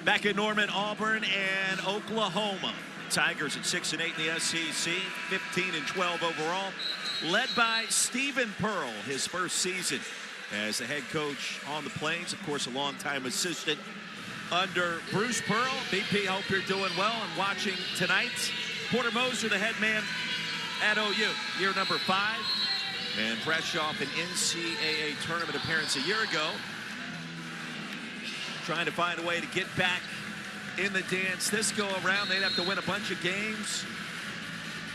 Back in Norman, Auburn, and Oklahoma. Tigers at 6-8 in the SEC, 15-12 overall. Led by Stephen Pearl, his first season as the head coach on the Plains. Of course, a longtime assistant under Bruce Pearl. BP, hope you're doing well and watching tonight. Porter Moser, the head man at OU, year number 5. And fresh off an NCAA tournament appearance a year ago. Trying to find a way to get back in the dance this go around. They'd have to win a bunch of games,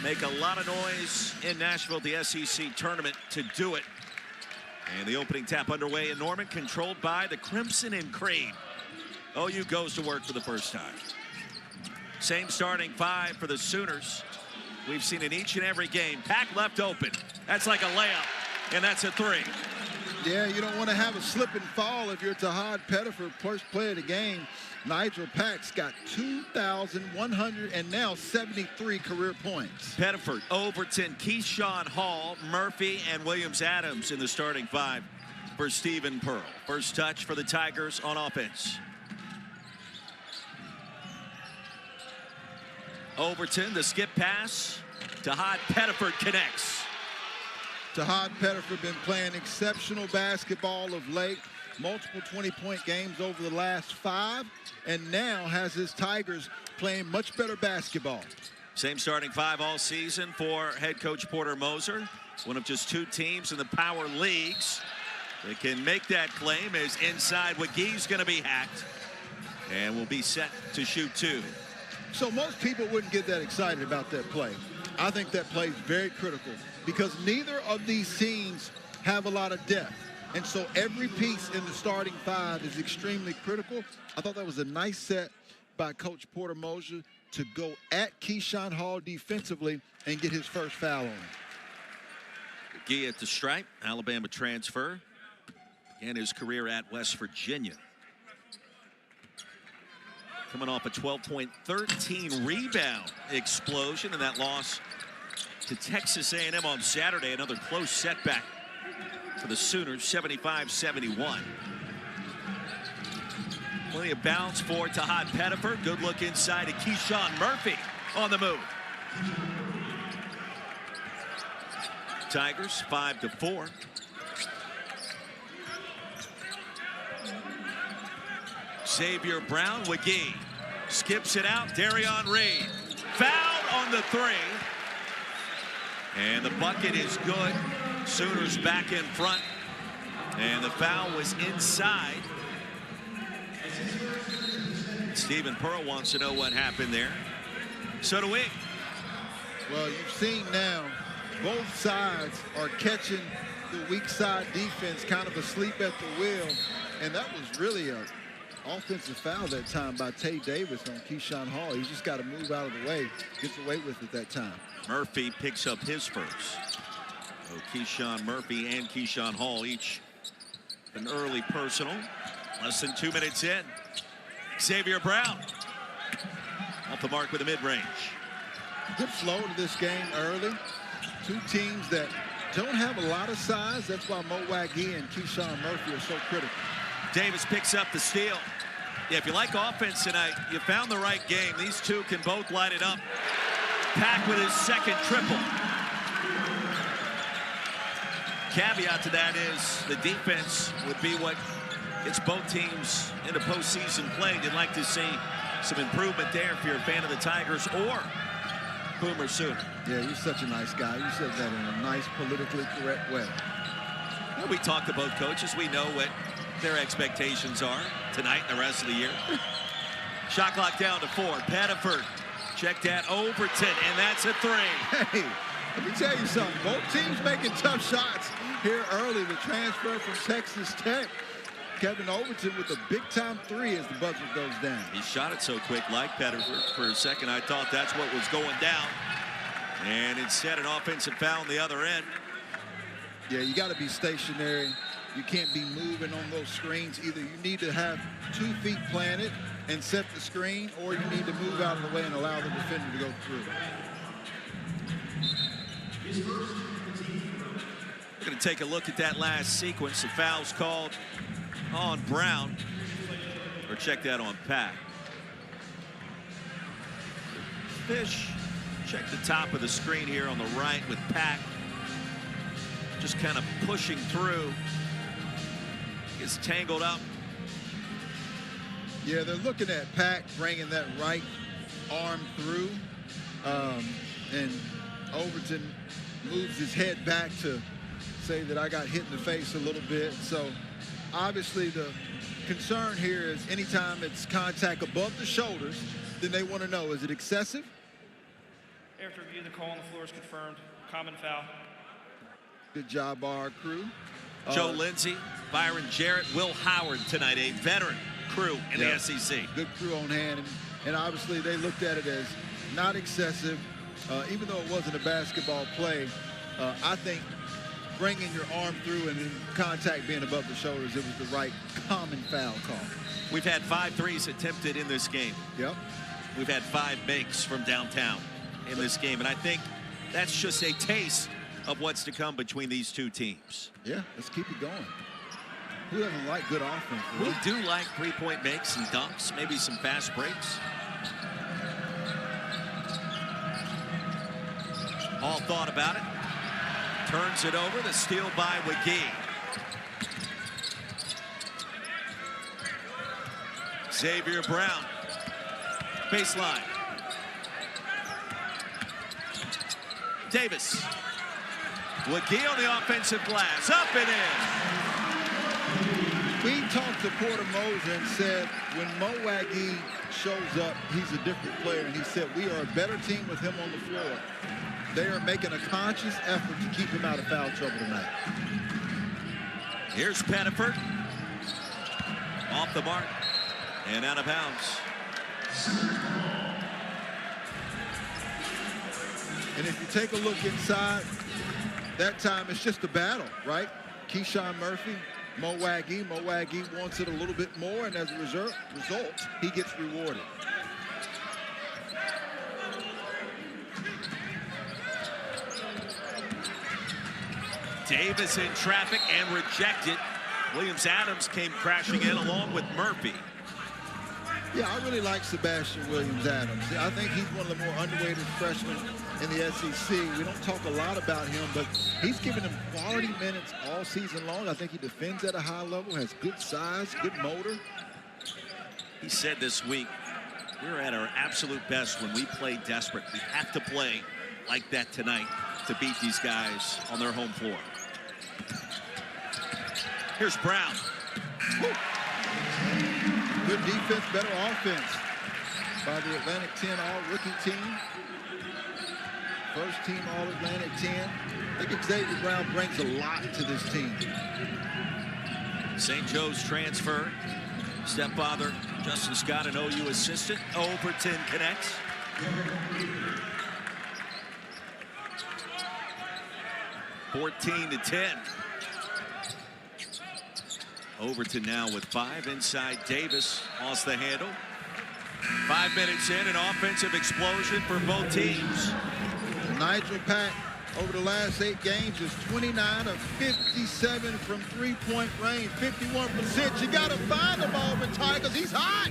make a lot of noise in Nashville at the SEC tournament to do it. And the opening tap underway in Norman, controlled by the Crimson and Cream. OU goes to work for the first time. Same starting 5 for the Sooners. We've seen in each and every game. Pack left open. That's like a layup, and that's a 3. Yeah, you don't want to have a slip and fall if you're Tahad Pettiford, first play of the game. Nigel Pack's got 2,100 and now 73 career points. Pettiford, Overton, Keyshawn Hall, Murphy, and Williams-Adams in the starting 5 for Stephen Pearl. First touch for the Tigers on offense. Overton, the skip pass. Tahad Pettiford connects. Tahad Pettiford been playing exceptional basketball of late. Multiple 20-point games over the last 5, and now has his Tigers playing much better basketball. Same starting 5 all season for head coach Porter Moser. One of just 2 teams in the power leagues that can make that claim, as inside McGee's going to be hacked and will be set to shoot 2. So most people wouldn't get that excited about that play. I think that play is very critical because neither of these teams have a lot of depth. And so every piece in the starting 5 is extremely critical. I thought that was a nice set by Coach Porter Moser to go at Keyshawn Hall defensively and get his first foul on him. McGee at the stripe, Alabama transfer, and his career at West Virginia. Coming off a 12-point, 13-rebound explosion in that loss to Texas A&M on Saturday. Another close setback for the Sooners, 75-71. Plenty of bounce for Tahad Pettiford. Good look inside to Keyshawn Murphy on the move. Tigers 5-4. Xavier Brown, McGee skips it out. Darion Reed fouled on the 3. And the bucket is good. Sooners back in front. And the foul was inside. Stephen Pearl wants to know what happened there. So do we. Well, you've seen now both sides are catching the weak side defense kind of asleep at the wheel. And that was really a offensive foul that time by Tay Davis on Keyshawn Hall. He's just got to move out of the way, gets away with it that time. Murphy picks up his first. So Keyshawn Murphy and Keyshawn Hall each an early personal. Less than 2 minutes in. Xavier Brown off the mark with a mid-range. Good flow to this game early. 2 teams that don't have a lot of size. That's why Mo Wagee and Keyshawn Murphy are so critical. Davis picks up the steal. Yeah, if you like offense tonight, you found the right game. These 2 can both light it up. Pack with his second triple. Caveat to that is the defense would be what gets both teams into postseason play. You'd like to see some improvement there if you're a fan of the Tigers or Boomer Sooner. Yeah, you're such a nice guy. You said that in a nice, politically correct way. Well, we talked to both coaches. We know what their expectations are tonight and the rest of the year. Shot clock down to 4. Pettiford checked at Overton, and that's a 3. Hey, let me tell you something. Both teams making tough shots here early. The transfer from Texas Tech. Kevin Overton with a big-time 3 as the buzzer goes down. He shot it so quick, like Pettiford. For a second, I thought that's what was going down. And instead, an offensive foul on the other end. Yeah, you got to be stationary. You can't be moving on those screens. Either you need to have 2 feet planted and set the screen, or you need to move out of the way and allow the defender to go through. We're going to take a look at that last sequence. The foul's called on Brown. Or check that on Pack. Fish, check the top of the screen here on the right with Pack. Just kind of pushing through. Gets tangled up. Yeah, they're looking at Pack bringing that right arm through. And Overton moves his head back to say that I got hit in the face a little bit. So obviously the concern here is anytime it's contact above the shoulders, then they want to know, is it excessive? After review, the call on the floor is confirmed. Common foul. Good job by our crew. Joe Lindsay, Byron Jarrett, Will Howard tonight, a veteran crew in the SEC. Good crew on hand, and obviously they looked at it as not excessive, even though it wasn't a basketball play. I think bringing your arm through and in contact being above the shoulders, it was the right common foul call. We've had 5 threes attempted in this game. Yep. We've had 5 makes from downtown in this game, and I think that's just a taste of what's to come between these two teams. Yeah, let's keep it going. Who doesn't like good offense? We do like three-point makes and dunks, maybe some fast breaks. All thought about it. Turns it over. The steal by McGee. Xavier Brown. Baseline. Davis. McGee on the offensive glass. Up and in. We talked to Porter Moser and said when Mo Wagee shows up, he's a different player. And he said we are a better team with him on the floor. They are making a conscious effort to keep him out of foul trouble tonight. Here's Pettiford. Off the mark and out of bounds. And if you take a look inside, that time it's just a battle, right? Keyshawn Murphy, Mo Wagee. Mo Wagee wants it a little bit more, and as a result, he gets rewarded. Davis in traffic and rejected. Williams-Adams came crashing in along with Murphy. Yeah, I really like Sebastian Williams-Adams. I think he's one of the more underrated freshmen in the SEC. We don't talk a lot about him, but he's given him quality minutes all season long. I think he defends at a high level, has good size, good motor. He said this week, we're at our absolute best when we play desperate. We have to play like that tonight to beat these guys on their home floor. Here's Brown. Woo. Good defense, better offense by the Atlantic 10 all-rookie team. First team all-Atlantic 10. I think Xavier Brown brings a lot to this team. St. Joe's transfer. Stepfather, Justin Scott, an OU assistant. Overton connects. (14-10). Overton now with 5 inside. Davis lost the handle. 5 minutes in, an offensive explosion for both teams. Nigel Pack over the last 8 games is 29 of 57 from three-point range, 51%. You got to find the Auburn Tigers. He's hot.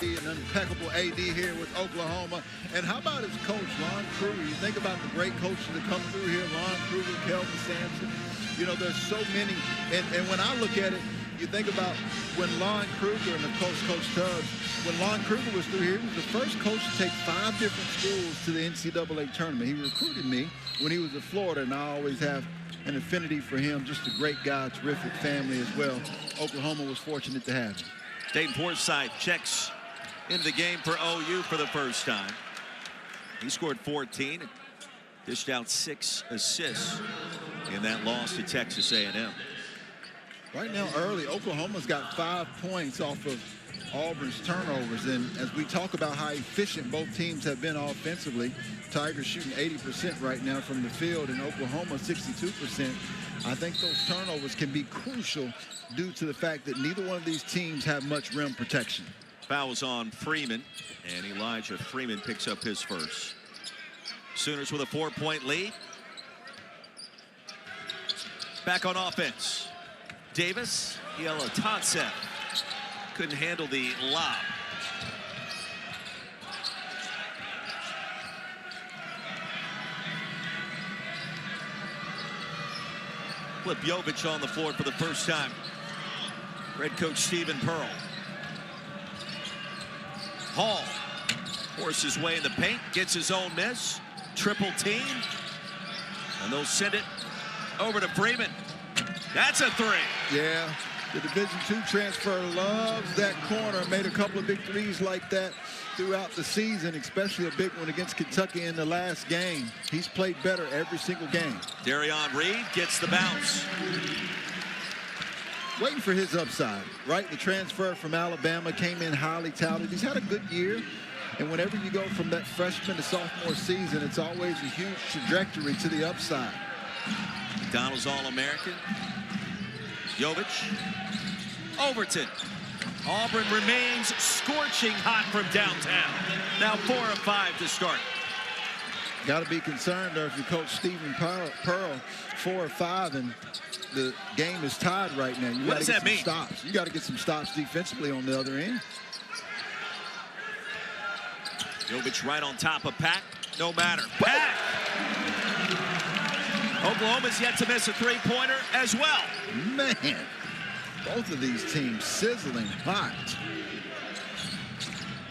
An impeccable AD here with Oklahoma. And how about his coach, Lon Kruger? You think about the great coaches that come through here, Lon Kruger, Kelvin Sampson. You know, there's so many. And when I look at it, you think about when Lon Kruger and, of course, Coach Tubbs, when Lon Kruger was through here, he was the first coach to take 5 different schools to the NCAA tournament. He recruited me when he was at Florida, and I always have an affinity for him. Just a great guy, terrific family as well. Oklahoma was fortunate to have him. Dayton Forsythe checks into the game for OU for the first time. He scored 14 and dished out 6 assists in that loss to Texas A&M. Right now, early, Oklahoma's got 5 points off of Auburn's turnovers. And as we talk about how efficient both teams have been offensively, Tigers shooting 80% right now from the field, and Oklahoma 62%. I think those turnovers can be crucial due to the fact that neither one of these teams have much rim protection. Fouls on Freeman, and Elijah Freeman picks up his first. Sooners with a 4-point lead. Back on offense. Davis, Yellow-Tantsev couldn't handle the lob. Flip Jovic on the floor for the first time. Head coach Stephen Pearl. Hall forces his way in the paint, gets his own miss. Triple team. And they'll send it over to Freeman. That's a three. Yeah, the Division II transfer loves that corner. Made a couple of big threes like that throughout the season, especially a big one against Kentucky in the last game. He's played better every single game. Darion Reed gets the bounce. Waiting for his upside, right? The transfer from Alabama came in highly touted. He's had a good year. And whenever you go from that freshman to sophomore season, it's always a huge trajectory to the upside. McDonald's All-American. Jovic. Overton. Auburn remains scorching hot from downtown. Now 4 of 5 to start. Got to be concerned if you coach Stephen Pearl, 4 of 5, and the game is tied right now. You what does that mean? Stops. You got to get some stops defensively on the other end. Jovic right on top of Pack. No matter. Pack! Oklahoma's yet to miss a three-pointer as well. Man, both of these teams sizzling hot.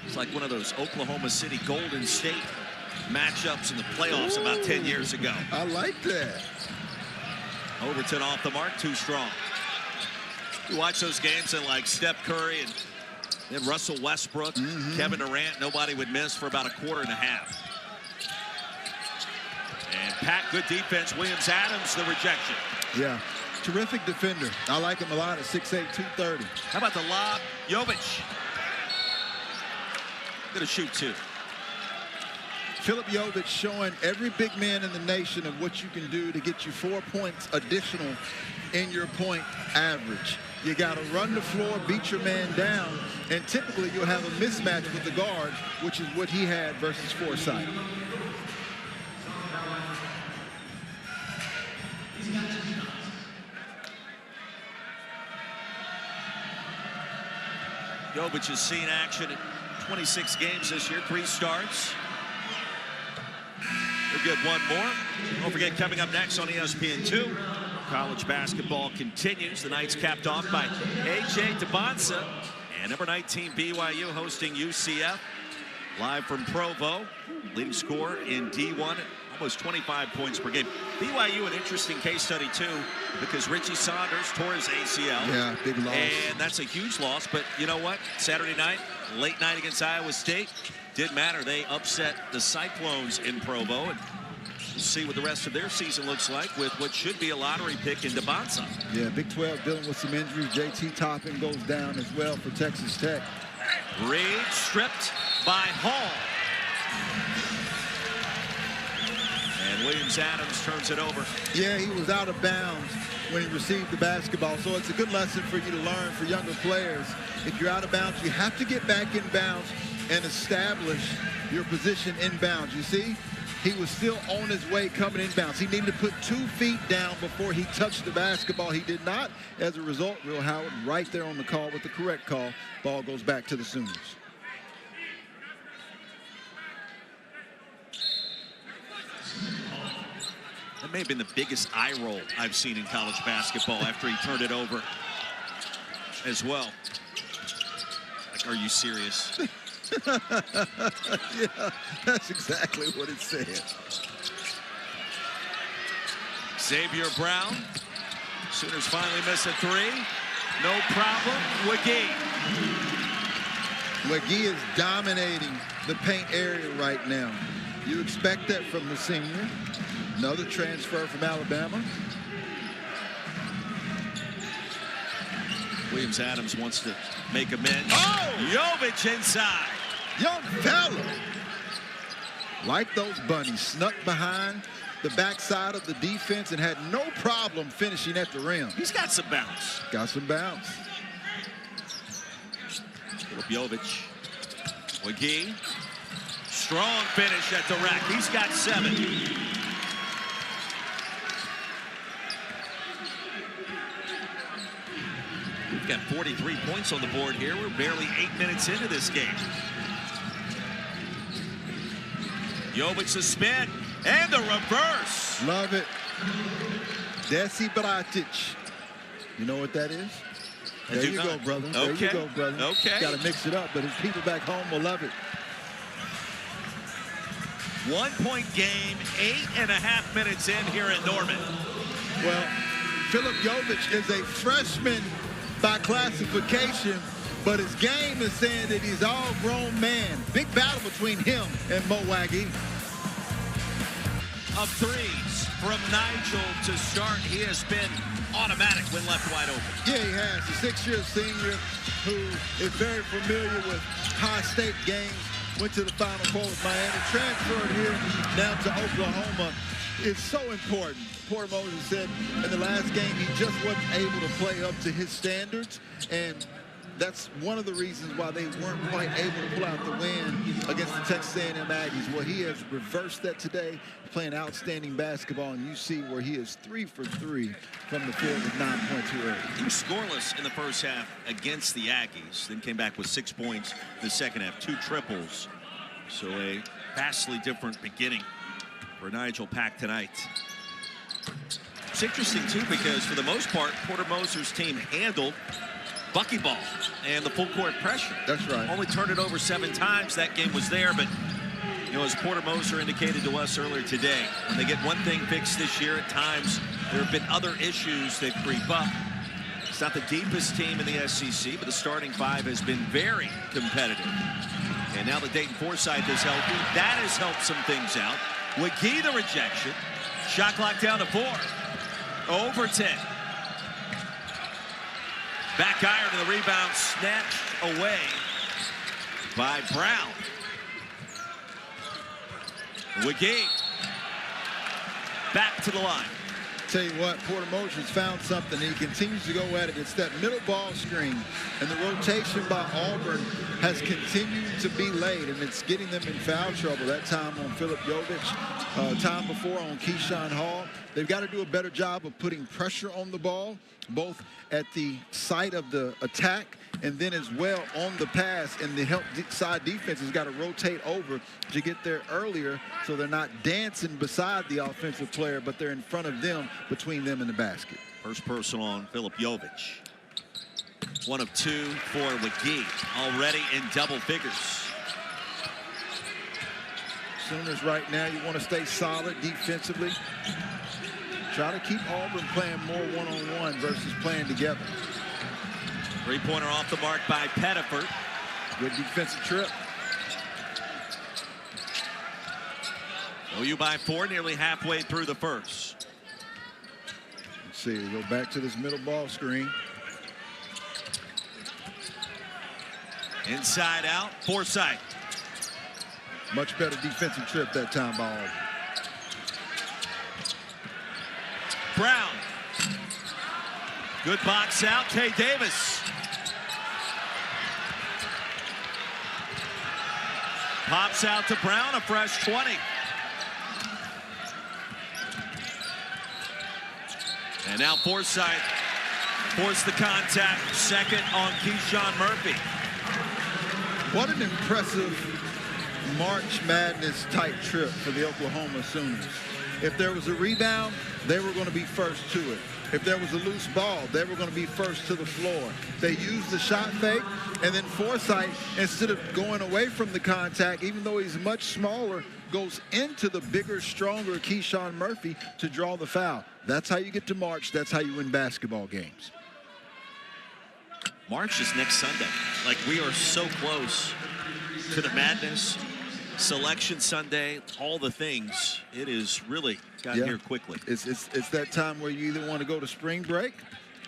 It's like one of those Oklahoma City Golden State matchups in the playoffs about 10 years ago. I like that. Overton off the mark, too strong. You watch those games and like Steph Curry and then Russell Westbrook, Kevin Durant, nobody would miss for about a quarter and a half. And Pat, good defense. Williams-Adams, the rejection. Yeah, terrific defender. I like him a lot at 6'8", 230. How about the lob? Jovic. Gonna shoot two. Philip Jovic showing every big man in the nation of what you can do to get you 4 points additional in your point average. You got to run the floor, beat your man down, and typically you'll have a mismatch with the guard, which is what he had versus Forsythe. Jovic has seen action in 26 games this year, 3 starts. We'll get one more. Don't forget, coming up next on ESPN2, college basketball continues. The night's capped off by A.J. Debonsa and number 19 BYU hosting UCF. Live from Provo, leading scorer in D1 at almost 25 points per game. BYU, an interesting case study, too, because Richie Saunders tore his ACL. Yeah, big loss. And that's a huge loss. But you know what? Saturday night, late night against Iowa State, didn't matter. They upset the Cyclones in Provo. And we'll see what the rest of their season looks like with what should be a lottery pick in Debonsa. Yeah, Big 12 dealing with some injuries. JT Toppin goes down as well for Texas Tech. Reed stripped by Hall. And Williams-Adams turns it over. Yeah, he was out of bounds when he received the basketball. So it's a good lesson for you to learn for younger players. If you're out of bounds, you have to get back in bounds and establish your position in bounds. You see, he was still on his way coming in bounds. He needed to put 2 feet down before he touched the basketball. He did not. As a result, Will Howard right there on the call with the correct call. Ball goes back to the Sooners. That may have been the biggest eye roll I've seen in college basketball after he turned it over as well. Like, are you serious? Yeah, that's exactly what it said. Xavier Brown. Sooners finally miss a 3. No problem. McGee. McGee is dominating the paint area right now. You expect that from the senior. Another transfer from Alabama. Williams-Adams wants to make amends. Oh! Jovic inside. Young fella. Like those bunnies, snuck behind the backside of the defense and had no problem finishing at the rim. He's got some bounce. Got some bounce. Jovic. McGee. Strong finish at the rack. He's got 7. We've got 43 points on the board here. We're barely 8 minutes into this game. Jovic the spin and the reverse. Love it. Desi Bratic. You know what that is? There you go, brother. There you go, brother. Okay. Got to mix it up, but his people back home will love it. 1-point game, 8.5 minutes in here at Norman. Well, Philip Jovic is a freshman by classification, but his game is saying that he's all-grown man. Big battle between him and Mo Waggy. Of threes from Nigel to start. He has been automatic when left wide open. Yeah, he has. A 6-year senior who is very familiar with high-stake games. Went to the Final Four with Miami. Transferred here down to Oklahoma. It's so important. Porter Moses said in the last game he just wasn't able to play up to his standards, and that's one of the reasons why they weren't quite able to pull out the win against the Texas A&M Aggies. Well, he has reversed that today, playing outstanding basketball, and you see where he is 3 for 3 from the field with 9 points here early. He was scoreless in the first half against the Aggies, then came back with 6 points in the second half, 2 triples. So a vastly different beginning for Nigel Pack tonight. It's interesting, too, because for the most part, Porter Moser's team handled buckyball and the full court pressure. That's right. Only turned it over 7 times. That game was there, but you know, as Porter Moser indicated to us earlier today, when they get one thing fixed this year, at times there have been other issues that creep up. It's not the deepest team in the SEC, but the starting 5 has been very competitive. And now that Dayton Forsythe is healthy, that has helped some things out. McGee, the rejection. Shot clock down to 4. Overton. Back iron to the rebound, snatched away by Brown. McGee back to the line. Tell you what, Porter Moser's found something, and he continues to go at it. It's that middle ball screen, and the rotation by Auburn has continued to be laid, and it's getting them in foul trouble. That time on Philip Jovic, time before on Keyshawn Hall. They've got to do a better job of putting pressure on the ball, both at the site of the attack and then as well on the pass, and the help side defense has got to rotate over to get there earlier so they're not dancing beside the offensive player, but they're in front of them, between them and the basket. First personal on Philip Jovic. 1 of 2 for McGee, already in double figures. Sooners right now, you want to stay solid defensively. Try to keep Auburn playing more one-on-one versus playing together. 3-pointer off the mark by Pettiford. Good defensive trip. OU by 4, nearly halfway through the first. Let's see, we go back to this middle ball screen. Inside out, Forsythe. Much better defensive trip that time by Auburn. Brown. Good box out, Kay Davis. Pops out to Brown, a fresh 20. And now Forsythe forced the contact, second on Keyshawn Murphy. What an impressive March Madness type trip for the Oklahoma Sooners. If there was a rebound, they were going to be first to it. If there was a loose ball, they were going to be first to the floor. They used the shot fake, and then Forsythe, instead of going away from the contact, even though he's much smaller, goes into the bigger, stronger Keyshawn Murphy to draw the foul. That's how you get to March. That's how you win basketball games. March is next Sunday. Like, we are so close to the madness. Selection Sunday, all the things. It is really gotten here quickly. It's that time where you either want to go to spring break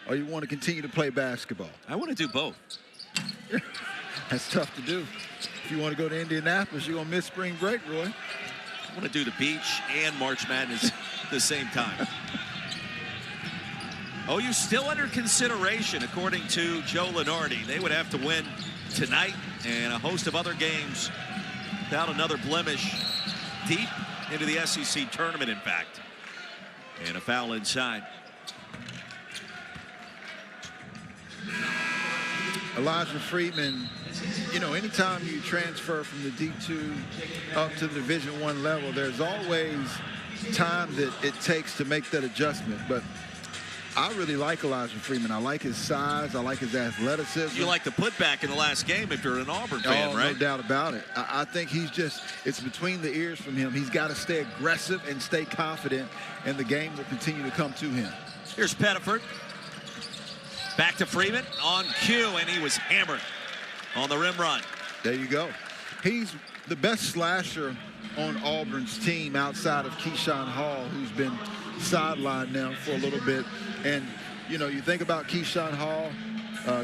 or you want to continue to play basketball. I want to do both. That's tough to do. If you want to go to Indianapolis, you're going to miss spring break, Roy. I want to do the beach and March Madness at the same time. OU still under consideration, according to Joe Lenardi. They would have to win tonight and a host of other games without another blemish deep into the SEC tournament, in fact. And a foul inside. Elijah Friedman, you know, anytime you transfer from the D2 up to the Division I level, there's always time that it takes to make that adjustment. But I really like Elijah Freeman. I like his size. I like his athleticism. You like the putback in the last game if you're an Auburn fan, right? No doubt about it. I think he's just, it's between the ears from him. He's got to stay aggressive and stay confident, and the game will continue to come to him. Here's Pettiford. Back to Freeman on cue, and he was hammered on the rim run. There you go. He's the best slasher on Auburn's team outside of Keyshawn Hall, who's been sidelined now for a little bit. And, you know, you think about Keyshawn Hall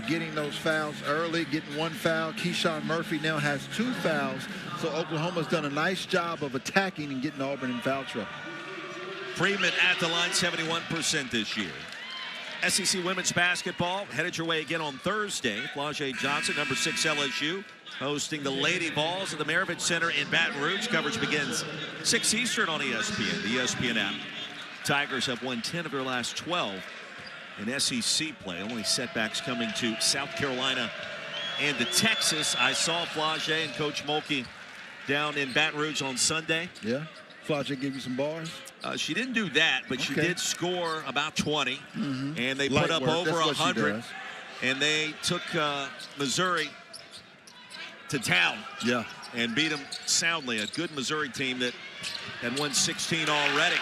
getting those fouls early, getting one foul. Keyshawn Murphy now has 2 fouls. So Oklahoma's done a nice job of attacking and getting Auburn in foul trouble. Freeman at the line, 71% this year. SEC women's basketball headed your way again on Thursday. Flau'jae Johnson, number 6 LSU, hosting the Lady Vols at the Maravich Center in Baton Rouge. Coverage begins 6 Eastern on ESPN, the ESPN app. Tigers have won 10 of their last 12 in SEC play. Only setbacks coming to South Carolina and to Texas. I saw Flau'jae and Coach Mulkey down in Baton Rouge on Sunday. Yeah. Flau'jae give you some bars? She didn't do that, but she did score about 20, and they Light put up work. over That's what she 100, does. and they took Missouri to town. Yeah. And beat them soundly. A good Missouri team that had won 16 already.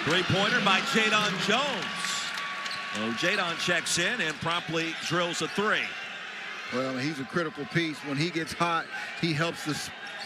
Three-pointer by Jadon Jones. Well, Jadon checks in and promptly drills a 3. Well, he's a critical piece. When he gets hot, he helps the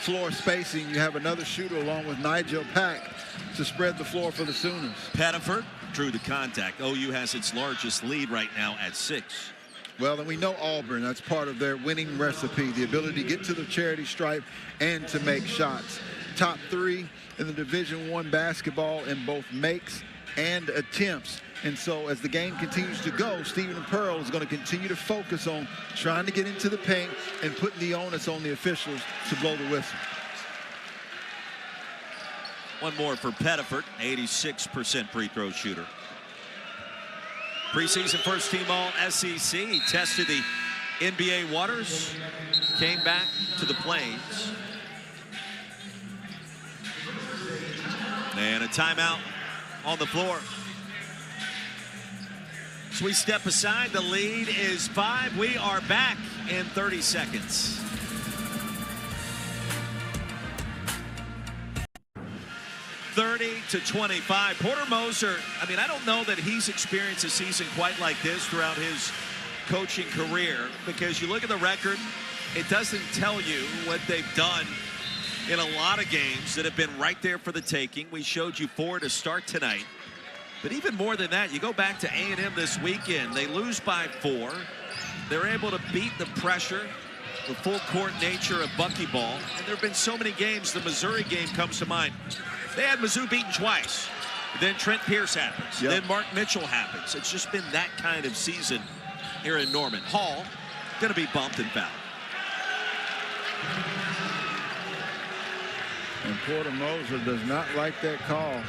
floor spacing. You have another shooter along with Nigel Pack to spread the floor for the Sooners. Pettiford drew the contact. OU has its largest lead right now at 6. Well, and we know Auburn, that's part of their winning recipe, the ability to get to the charity stripe and to make shots. Top 3 in the Division I basketball in both makes and attempts. And so as the game continues to go, Stephen Pearl is going to continue to focus on trying to get into the paint and putting the onus on the officials to blow the whistle. One more for Pettiford, 86% free throw shooter. Preseason first team all SEC. He tested the NBA waters, came back to the Plains. And a timeout on the floor. So we step aside. The lead is 5. We are back in 30 seconds. (30-25). Porter Moser, I mean, I don't know that he's experienced a season quite like this throughout his coaching career, because you look at the record, it doesn't tell you what they've done in a lot of games that have been right there for the taking. We showed you 4 to start tonight. But even more than that, you go back to A&M this weekend. They lose by 4. They're able to beat the pressure, the full court nature of buckyball. And there have been so many games. The Missouri game comes to mind. They had Mizzou beaten twice. Then Trent Pierce happens. Yep. Then Mark Mitchell happens. It's just been that kind of season here in Norman. Hall going to be bumped and fouled. And Porter Moser does not like that call.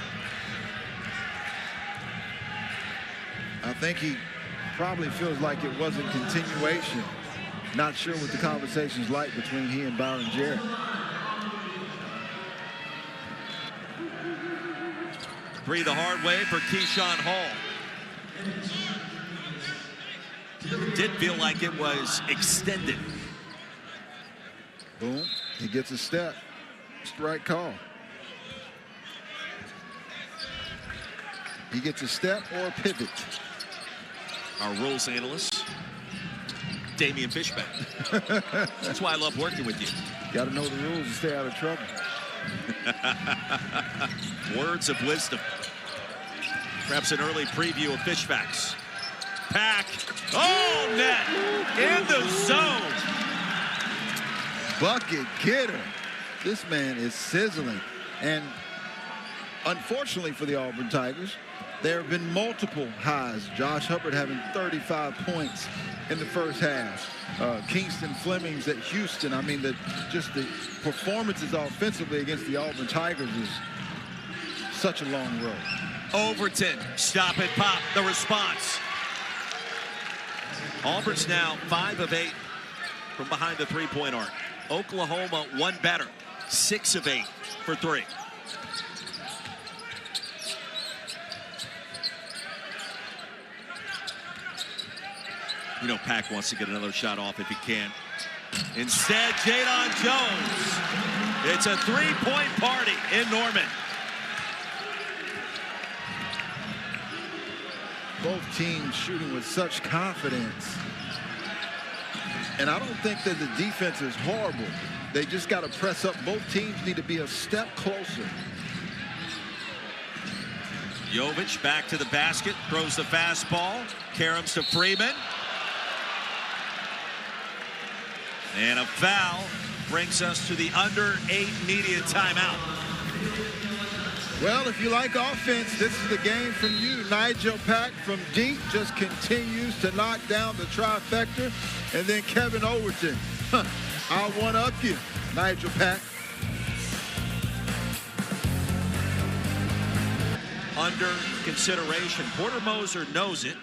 I think he probably feels like it wasn't continuation. Not sure what the conversation's like between he and Byron Jarrett. Three the hard way for Keyshawn Hall. Did feel like it was extended. Boom. He gets a step. It's the right call. He gets a step or a pivot. Our rules analyst, Damian Fishback. That's why I love working with you. Got to know the rules to stay out of trouble. Words of wisdom. Perhaps an early preview of Fishbacks. Pack. Oh, net. In the zone. Bucket getter. This man is sizzling. And unfortunately for the Auburn Tigers, there have been multiple highs. Josh Hubbard having 35 points in the first half. Kingston Fleming's at Houston. I mean, just the performances offensively against the Auburn Tigers is such a long road. Overton, stop it, pop, the response. Auburn's now 5 of 8 from behind the three-point arc. Oklahoma 1 better, 6 of 8 for 3. You know, Pack wants to get another shot off if he can. Instead, Jadon Jones. It's a three-point party in Norman. Both teams shooting with such confidence. And I don't think that the defense is horrible. They just got to press up. Both teams need to be a step closer. Jovic back to the basket, throws the fastball. Karams to Freeman. And a foul brings us to the under 8 media timeout. Well, if you like offense, this is the game from you. Nigel Pack from deep just continues to knock down the trifecta. And then Kevin Overton. I'll one-up you, Nigel Pack. Under consideration. Porter Moser knows it.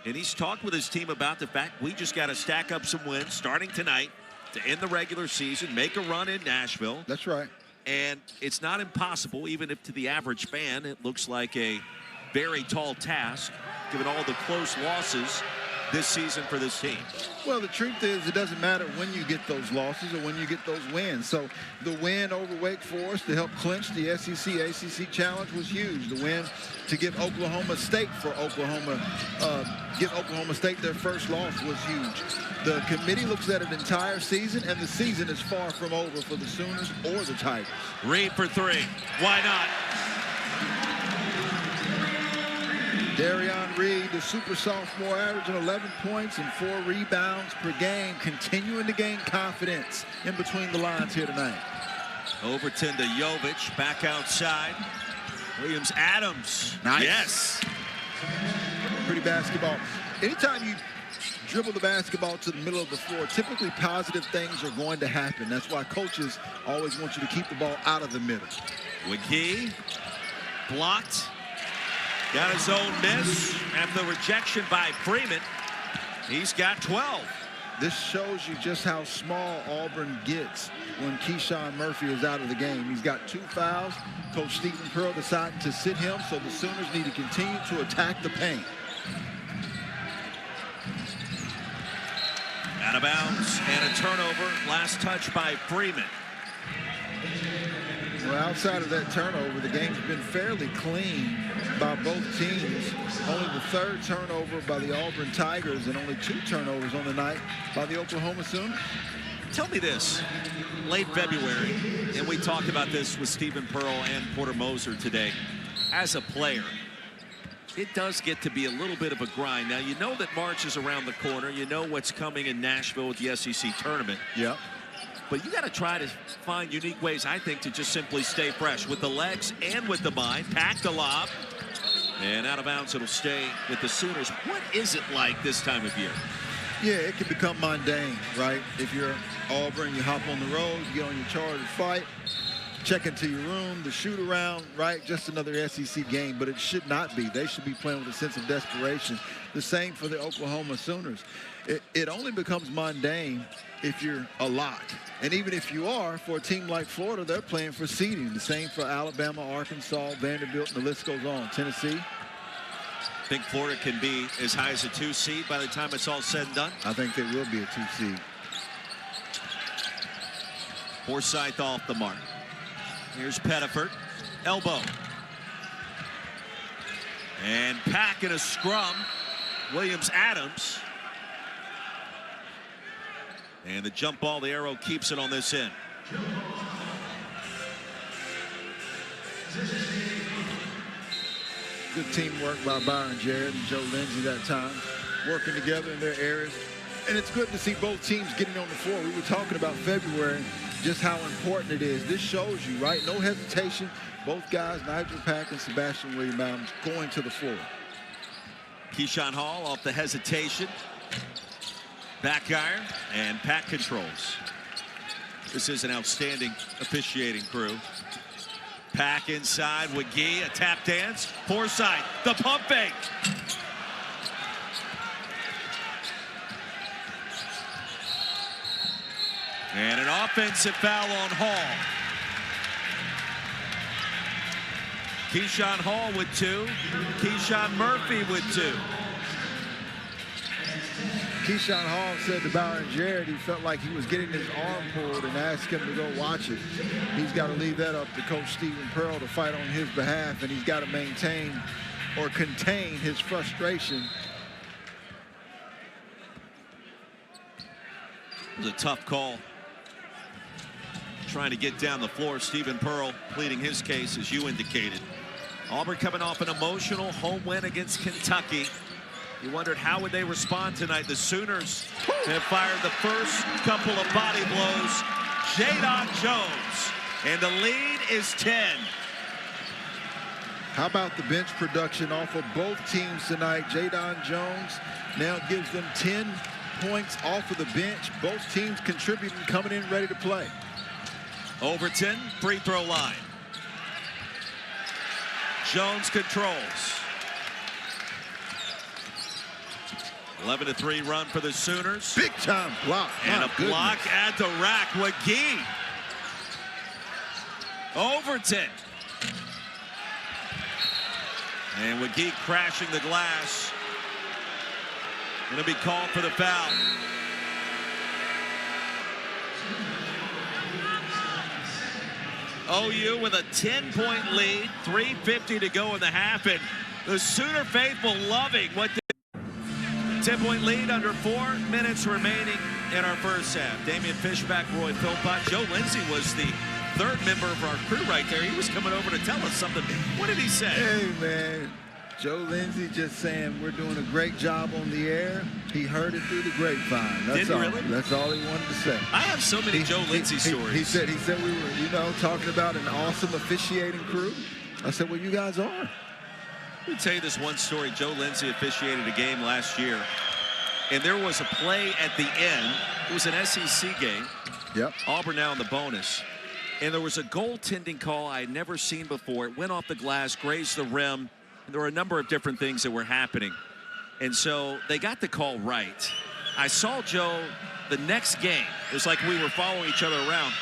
And he's talked with his team about the fact we just got to stack up some wins starting tonight to end the regular season, make a run in Nashville. That's right. And it's not impossible, even if to the average fan it looks like a very tall task, given all the close losses this season for this team. Well, the truth is it doesn't matter when you get those losses or when you get those wins. So the win over Wake Forest to help clinch the SEC-ACC challenge was huge. The win to give Oklahoma State give Oklahoma State their first loss was huge. The committee looks at an entire season, and the season is far from over for the Sooners or the Tigers. Reed for three. Why not? Darion Reed, the super sophomore, averaging 11 points and 4 rebounds per game, continuing to gain confidence in between the lines here tonight. Overton to Jovic, back outside. Williams Adams. Nice. Yes. Pretty basketball. Anytime you dribble the basketball to the middle of the floor, typically positive things are going to happen. That's why coaches always want you to keep the ball out of the middle. McGee blocked. Got his own miss after the rejection by Freeman. He's got 12. This shows you just how small Auburn gets when Keyshawn Murphy is out of the game. He's got 2 fouls. Coach Stephen Pearl decided to sit him, so the Sooners need to continue to attack the paint. Out of bounds and a turnover. Last touch by Freeman. Well, outside of that turnover, the game's been fairly clean by both teams. Only the 3rd turnover by the Auburn Tigers and only 2 turnovers on the night by the Oklahoma Sooners. Tell me this, late February, and we talked about this with Stephen Pearl and Porter Moser today. As a player, it does get to be a little bit of a grind. Now, you know that March is around the corner. You know what's coming in Nashville with the SEC tournament. Yeah. But you got to try to find unique ways, I think, to just simply stay fresh with the legs and with the mind. Pack the lob. And out of bounds, it'll stay with the Sooners. What is it like this time of year? Yeah, it can become mundane, right? If you're Auburn, you hop on the road, you get on your charter flight, check into your room, the shoot around, right? Just another SEC game, but it should not be. They should be playing with a sense of desperation. The same for the Oklahoma Sooners. It only becomes mundane if you're a lock. And even if you are, for a team like Florida, they're playing for seeding. The same for Alabama, Arkansas, Vanderbilt, and the list goes on. Tennessee. Think Florida can be as high as a 2 seed by the time it's all said and done? I think they will be a 2 seed. Forsythe off the mark. Here's Pettiford. Elbow. And Pack in a scrum. Williams Adams. And the jump ball, the arrow keeps it on this end. Good teamwork by Byron Jarrett and Joe Lindsey that time, working together in their areas. And it's good to see both teams getting on the floor. We were talking about February, just how important it is. This shows you, right? No hesitation. Both guys, Nigel Pack and Sebastian Williams Adams, going to the floor. Keyshawn Hall off the hesitation. Back iron, and Pack controls. This is an outstanding officiating crew. Pack inside, McGee, a tap dance. Forsythe, the pump fake. And an offensive foul on Hall. Keyshawn Hall with 2. Keyshawn Murphy with 2. Keyshawn Hall said to Byron Jarrett he felt like he was getting his arm pulled and asked him to go watch it. He's got to leave that up to Coach Stephen Pearl to fight on his behalf, and he's got to maintain or contain his frustration. It was a tough call. Trying to get down the floor. Stephen Pearl pleading his case, as you indicated. Auburn coming off an emotional home win against Kentucky. You wondered how would they respond tonight. The Sooners have fired the first couple of body blows. Jadon Jones, and the lead is 10. How about the bench production off of both teams tonight? Jadon Jones now gives them 10 points off of the bench. Both teams contributing, coming in ready to play. Overton, free throw line. Jones controls. 11-3 run for the Sooners. Big time block. And a block at the rack. McGee. Overton. And McGee crashing the glass. Going to be called for the foul. OU with a 10-point lead, 3:50 to go in the half, and the Sooner faithful loving what the 10-point lead under 4 minutes remaining in our first half. Damian Fishback, Roy Philpott, Joe Lindsay was the third member of our crew right there. He was coming over to tell us something. What did he say? Hey, man. Joe Lindsay just saying we're doing a great job on the air. He heard it through the grapevine. That's Did he all. really? That's all he wanted to say. I have so many Joe Lindsay stories. He said we were, you know, talking about an awesome officiating crew. I said, well, you guys are. Let me tell you this one story. Joe Lindsay officiated a game last year, and there was a play at the end. It was an SEC game. Yep. Auburn now in the bonus. And there was a goaltending call I had never seen before. It went off the glass, grazed the rim. There were a number of different things that were happening. And so they got the call right. I saw Joe the next game. It was like we were following each other around.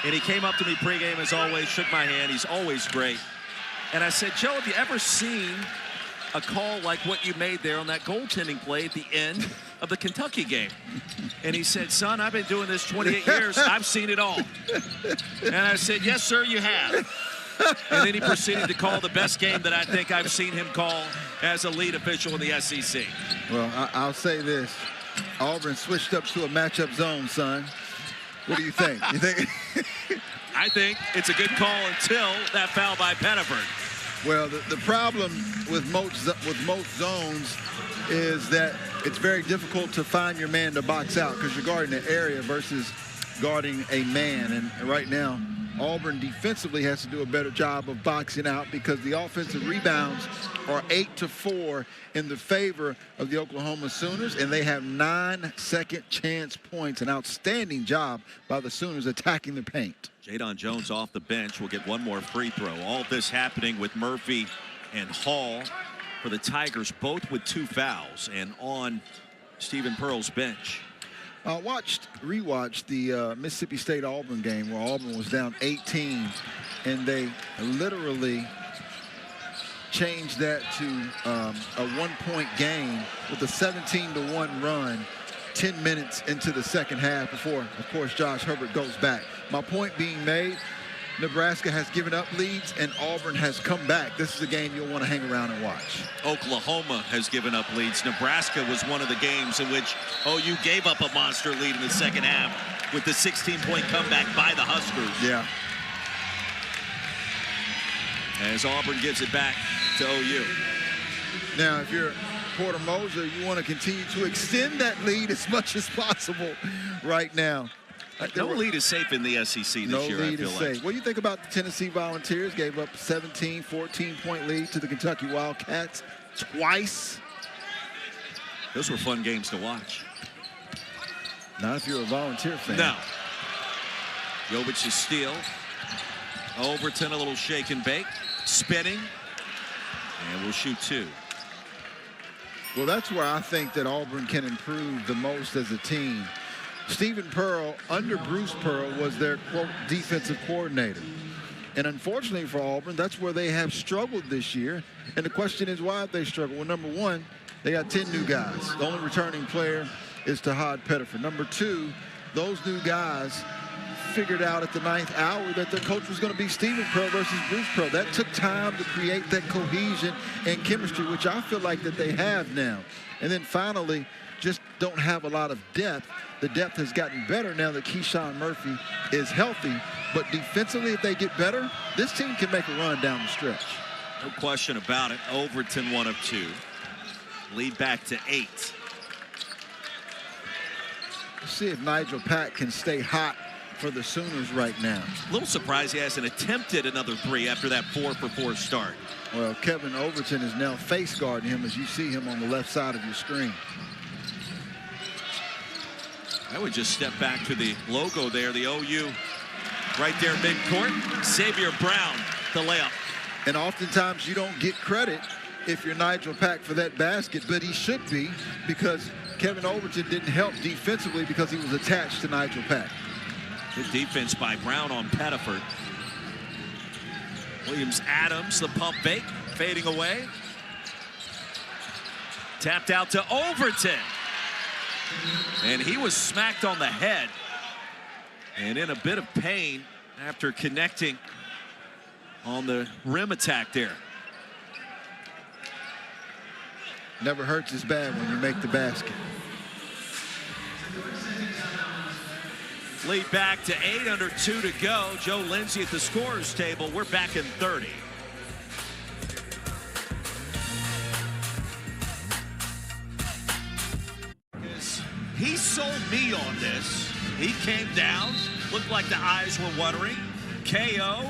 And he came up to me pregame as always, shook my hand. He's always great. And I said, Joe, have you ever seen a call like what you made there on that goaltending play at the end of the Kentucky game? And he said, son, I've been doing this 28 years. I've seen it all. And I said, yes, sir, you have. And then he proceeded to call the best game that I think I've seen him call as a lead official in the SEC. Well, I'll say this. Auburn switched up to a matchup zone, son. What do you think? You think? I think it's a good call until that foul by Pettiford. Well, the problem with most zones is that it's very difficult to find your man to box out because you're guarding an area versus guarding a man. And right now, Auburn defensively has to do a better job of boxing out because the offensive rebounds are 8-4 in the favor of the Oklahoma Sooners, and they have 9 second chance points. An outstanding job by the Sooners attacking the paint. Jadon Jones off the bench will get one more free throw. All this happening with Murphy and Hall for the Tigers, both with 2 fouls and on Stephen Pearl's bench. I rewatched the Mississippi State-Auburn game where Auburn was down 18, and they literally changed that to a 1-point game with a 17-1 run 10 minutes into the second half before, of course, Josh Herbert goes back. My point being made, Nebraska has given up leads and Auburn has come back. This is a game you'll want to hang around and watch. Oklahoma has given up leads. Nebraska was one of the games in which OU gave up a monster lead in the second half with the 16-point comeback by the Huskers. Yeah. As Auburn gives it back to OU. Now, if you're Porter Moser, you want to continue to extend that lead as much as possible right now. No lead is safe in the SEC this year, I feel like. No lead is safe. What do you think about the Tennessee Volunteers? Gave up 17, 14-point lead to the Kentucky Wildcats twice. Those were fun games to watch. Not if you're a Volunteer fan. No. Jovic's steal. Overton a little shake and bake. Spinning. And we'll shoot 2. Well, that's where I think that Auburn can improve the most as a team. Stephen Pearl, under Bruce Pearl, was their, quote, defensive coordinator. And unfortunately for Auburn, that's where they have struggled this year. And the question is, why have they struggled? Well, number one, they got 10 new guys. The only returning player is Tahad Pettiford. Number 2, those new guys figured out at the 9th hour that their coach was going to be Stephen Pearl versus Bruce Pearl. That took time to create that cohesion and chemistry, which I feel like that they have now. And then finally, just don't have a lot of depth. The depth has gotten better now that Keyshawn Murphy is healthy. But defensively, if they get better, this team can make a run down the stretch. No question about it. Overton 1 of 2. Lead back to 8. Let's see if Nigel Pack can stay hot for the Sooners right now. A little surprised he hasn't attempted another 3 after that 4-for-4 start. Well, Kevin Overton is now face guarding him as you see him on the left side of your screen. I would just step back to the logo there, the OU right there midcourt. Xavier Brown, the layup. And oftentimes you don't get credit if you're Nigel Pack for that basket, but he should be, because Kevin Overton didn't help defensively because he was attached to Nigel Pack. Good defense by Brown on Pettiford. Williams-Adams, the pump fake, fading away. Tapped out to Overton. And he was smacked on the head and in a bit of pain after connecting on the rim attack there. Never hurts as bad when you make the basket. Lead back to 8, under 2 to go. Joe Lindsay at the scorer's table. We're back in 30. He sold me on this. He came down, looked like the eyes were watering. KO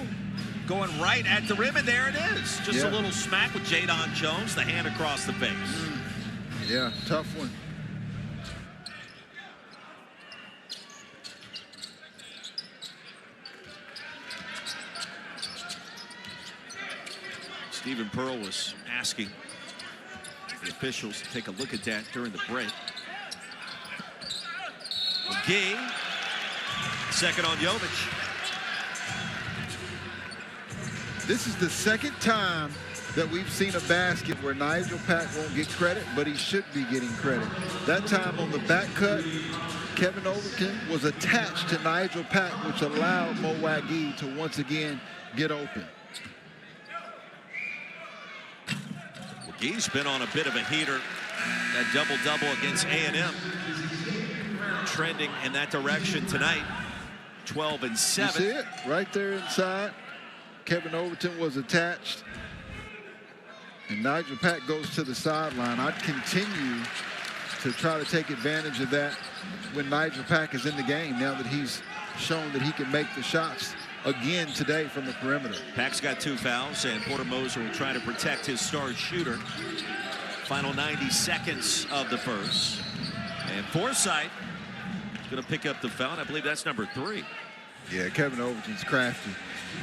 going right at the rim, and there it is. Just a little smack with Jadon Jones, the hand across the face. Yeah, tough one. Stephen Pearl was asking the officials to take a look at that during the break. McGee, second on Jovic. This is the second time that we've seen a basket where Nigel Pack won't get credit, but he should be getting credit. That time on the back cut, Kevin Overton was attached to Nigel Pack, which allowed Mo Wagee to once again get open. McGee's been on a bit of a heater. That double-double against A&M. Trending in that direction tonight. 12 and 7. You see it right there inside. Kevin Overton was attached. And Nigel Pack goes to the sideline. I'd continue to try to take advantage of that when Nigel Pack is in the game, now that he's shown that he can make the shots again today from the perimeter. Pack's got 2 fouls, and Porter Moser will try to protect his star shooter. Final 90 seconds of the first. And Forsythe is going to pick up the foul, and I believe that's number 3. Yeah, Kevin Overton's crafty.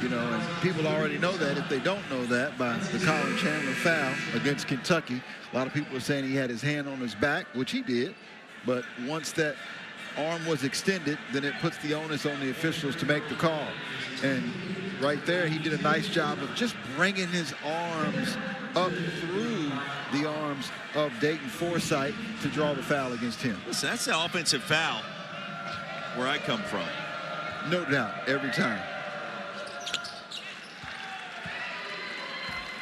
You know, and people already know that if they don't know that by the Colin Chandler foul against Kentucky. A lot of people are saying he had his hand on his back, which he did. But once that arm was extended, then it puts the onus on the officials to make the call. And right there, he did a nice job of just bringing his arms up through the arms of Dayton Forsythe to draw the foul against him. Listen, that's the offensive foul where I come from. No doubt, every time.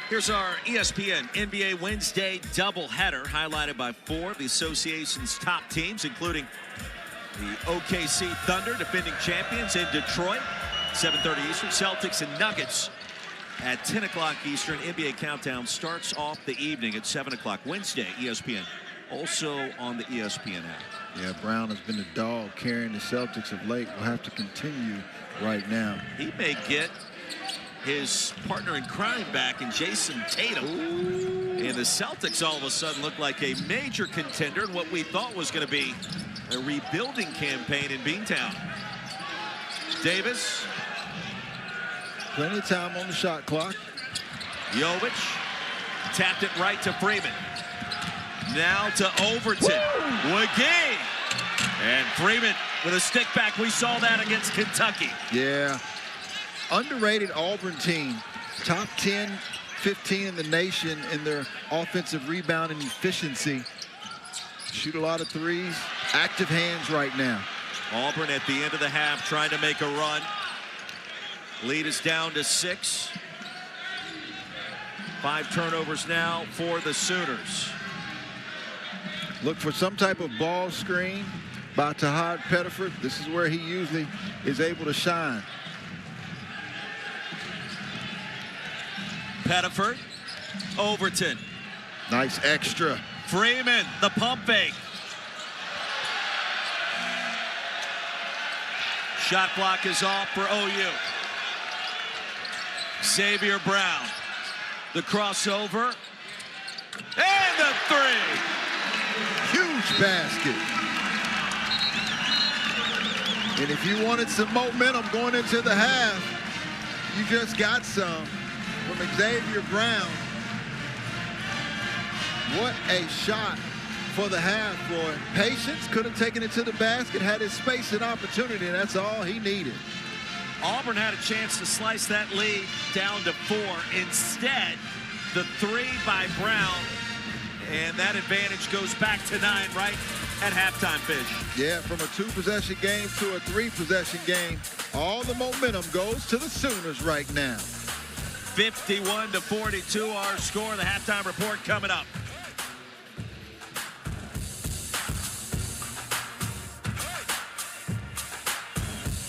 Here's our ESPN NBA Wednesday doubleheader, highlighted by 4 of the association's top teams, including the OKC Thunder, defending champions in Detroit, 7:30 Eastern. Celtics and Nuggets at 10 o'clock Eastern. NBA Countdown starts off the evening at 7 o'clock Wednesday. ESPN, also on the ESPN app. Yeah, Brown has been a dog carrying the Celtics of late. Will have to continue right now. He may get his partner in crime back in Jason Tatum. Ooh. And the Celtics all of a sudden look like a major contender in what we thought was going to be a rebuilding campaign in Beantown. Davis. Plenty of time on the shot clock. Jovic tapped it right to Freeman. Now to Overton. Wagee. And Freeman with a stick back. We saw that against Kentucky. Yeah. Underrated Auburn team. Top 10, 15 in the nation in their offensive rebound and efficiency. Shoot a lot of threes. active hands right now. Auburn at the end of the half trying to make a run. Lead is down to 6. 5 turnovers now for the Sooners. Look for some type of ball screen by Tahad Pettiford. This is where he usually is able to shine. Pettiford, Overton. Nice extra. Freeman, the pump fake. Shot clock is off for OU. Xavier Brown, the crossover, and the 3. Huge basket. And if you wanted some momentum going into the half, you just got some from Xavier Brown. What a shot for the half, Roy. Patience, could have taken it to the basket, had his space and opportunity, and that's all he needed. Auburn had a chance to slice that lead down to 4. Instead, the 3 by Brown, and that advantage goes back to 9 right at halftime, Fish. Yeah, from a 2-possession game to a 3-possession game, all the momentum goes to the Sooners right now. 51-42 our score. The halftime report coming up.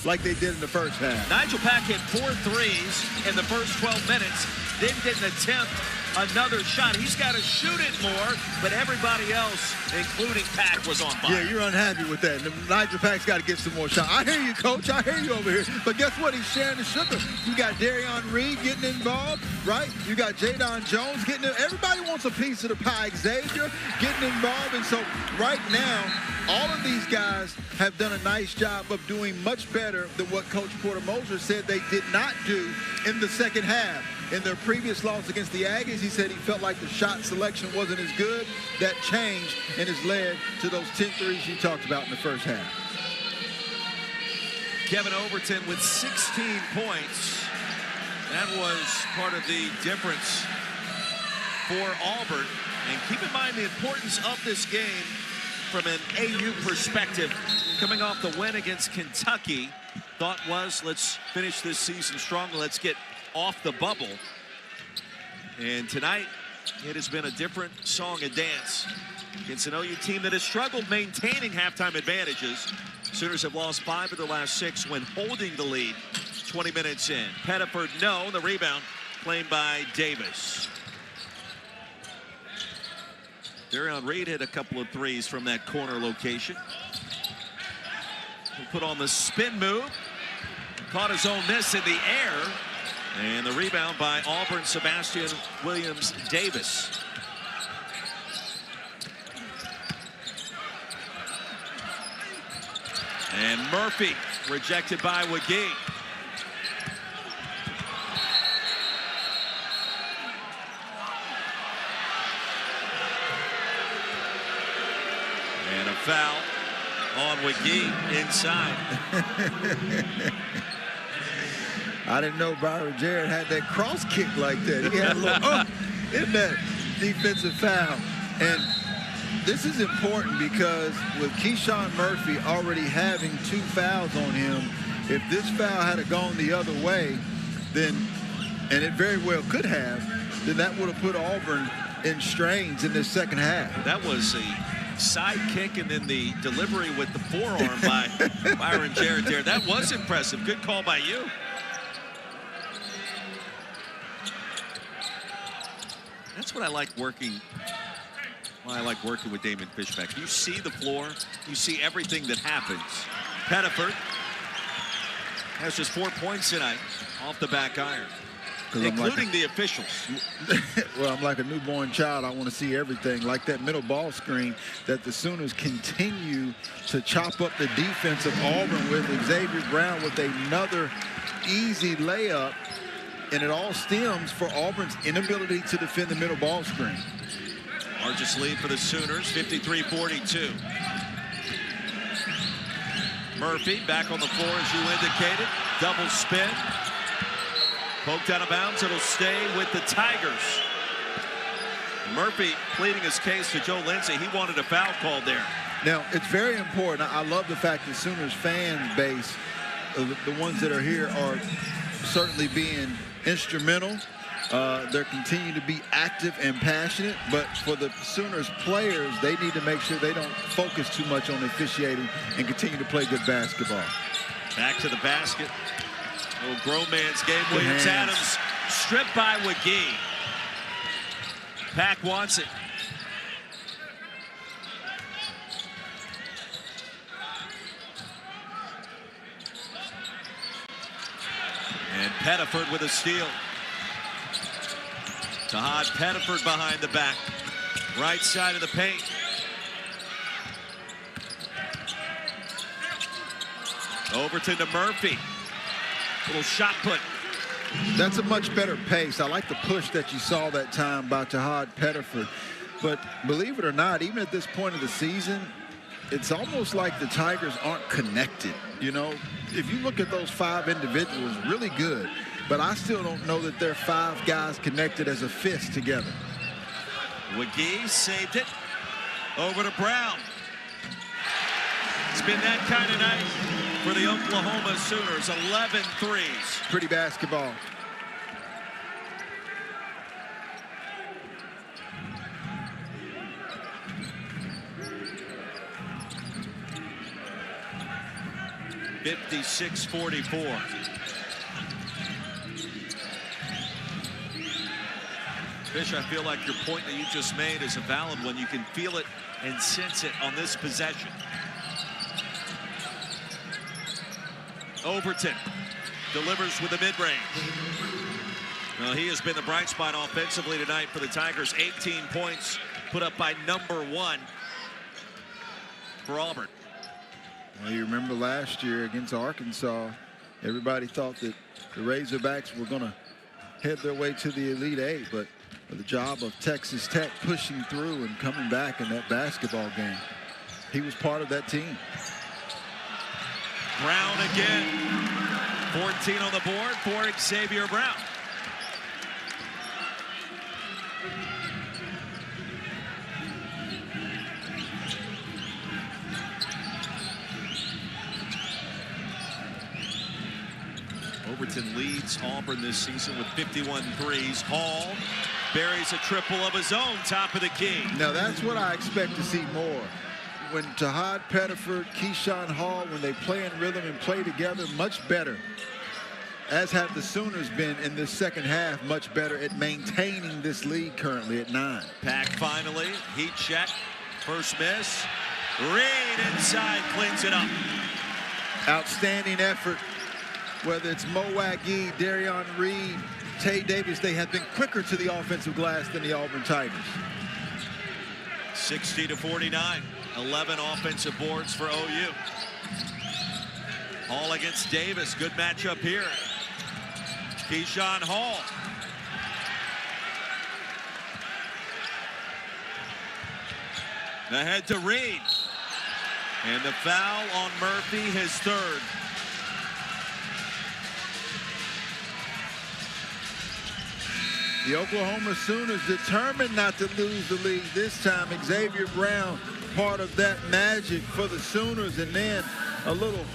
Like they did in the first half. Nigel Pack hit 4 threes in the first 12 minutes. Then didn't attempt another shot. He's got to shoot it more, but everybody else, including Pack, was on fire. Yeah, you're unhappy with that. Nigel Pack's got to get some more shots. I hear you, Coach. I hear you over here. But guess what? He's sharing the sugar. You got Darion Reed getting involved, right? You got Jadon Jones getting in. Everybody wants a piece of the pie. Xavier getting involved. And so right now, all of these guys have done a nice job of doing much better than what Coach Porter Moser said they did not do in the second half. In their previous loss against the Aggies, he said he felt like the shot selection wasn't as good. That changed and has led to those 10 threes you talked about in the first half. Kevin Overton with 16 points. That was part of the difference for Auburn. And keep in mind the importance of this game from an AU perspective. Coming off the win against Kentucky, thought was, let's finish this season strong. Let's get off the bubble. And tonight, it has been a different song and dance against an OU team that has struggled maintaining halftime advantages. Sooners have lost 5 of their last 6 when holding the lead 20 minutes in. Pettiford, no. The rebound claimed by Davis. Darion Reed hit a couple of threes from that corner location. He put on the spin move. Caught his own miss in the air. And the rebound by Auburn, Sebastian Williams Davis. And Murphy rejected by McGee. And a foul on McGee inside. I didn't know Byron Jarrett had that cross kick like that. He had a little in that defensive foul. And this is important because with Keyshawn Murphy already having 2 fouls on him, if this foul had gone the other way, then, and it very well could have, then that would have put Auburn in strains in this second half. That was a side kick and then the delivery with the forearm by Byron Jarrett there. That was impressive. Good call by you. That's what I like working. Well, I like working with Damon Fishback. You see the floor. You see everything that happens. Pettiford has just 4 points tonight off the back iron, including the officials. Well, I'm like a newborn child. I want to see everything. Like that middle ball screen that the Sooners continue to chop up the defense of Auburn with Xavier Brown with another easy layup. And it all stems for Auburn's inability to defend the middle ball screen. Largest lead for the Sooners, 53-42. Murphy back on the floor as you indicated. Double spin. Poked out of bounds. It'll stay with the Tigers. Murphy pleading his case to Joe Lindsay. He wanted a foul called there. Now, it's very important. I love the fact that Sooners fan base, the ones that are here, are certainly being instrumental. They're continuing to be active and passionate, but for the Sooners players, they need to make sure they don't focus too much on officiating and continue to play good basketball. Back to the basket. Little grown man's game. Williams-Adams stripped by McGee. Pack wants it. And Pettiford with a steal. Tahad Pettiford behind the back. Right side of the paint. Overton to Murphy. Little shot put. That's a much better pace. I like the push that you saw that time by Tahad Pettiford. But believe it or not, even at this point of the season, it's almost like the Tigers aren't connected. You know, if you look at those 5 individuals, really good. But I still don't know that they're 5 guys connected as a fist together. McGee saved it. Over to Brown. It's been that kind of night for the Oklahoma Sooners. 11 threes. Pretty basketball. (56-44). Fish, I feel like your point that you just made is a valid one. You can feel it and sense it on this possession. Overton delivers with the mid-range. Well, he has been the bright spot offensively tonight for the Tigers. 18 points put up by #1 for Auburn. Well, you remember last year against Arkansas, everybody thought that the Razorbacks were going to head their way to the Elite Eight, but the job of Texas Tech pushing through and coming back in that basketball game, he was part of that team. Brown again. 14 on the board for Xavier Brown. Overton leads Auburn this season with 51 threes. Hall buries a triple of his own, top of the key. Now that's what I expect to see more. When Tahad Pettiford, Keyshawn Hall, when they play in rhythm and play together, much better. As have the Sooners been in this second half, much better at maintaining this lead currently at 9. Pack finally, heat check, first miss. Reed inside, cleans it up. Outstanding effort. Whether it's Mo Wagee, Darion Reed, Tay Davis, they have been quicker to the offensive glass than the Auburn Tigers. 60-49. 11 offensive boards for OU. Hall against Davis. Good matchup here. Keyshawn Hall. Ahead to Reed. And the foul on Murphy, his 3rd. The Oklahoma Sooners determined not to lose the lead this time. Xavier Brown, part of that magic for the Sooners, and then a little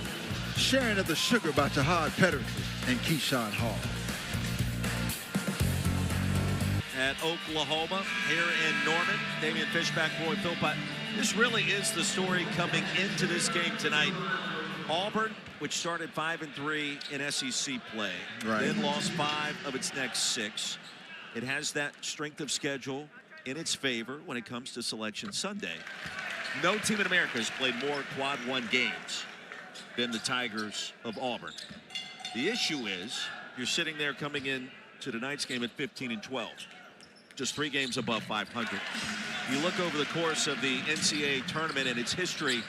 sharing of the sugar by Tahad Pettiford and Keyshawn Hall. At Oklahoma, here in Norman, Damian Fishback, Roy Philpott. This really is the story coming into this game tonight. Auburn, which started 5-3 in SEC play, then lost 5 of its next 6. It has that strength of schedule in its favor when it comes to Selection Sunday. No team in America has played more Quad 1 games than the Tigers of Auburn. The issue is you're sitting there coming in to tonight's game at 15-12. Just 3 games above 500. You look over the course of the NCAA tournament and its history,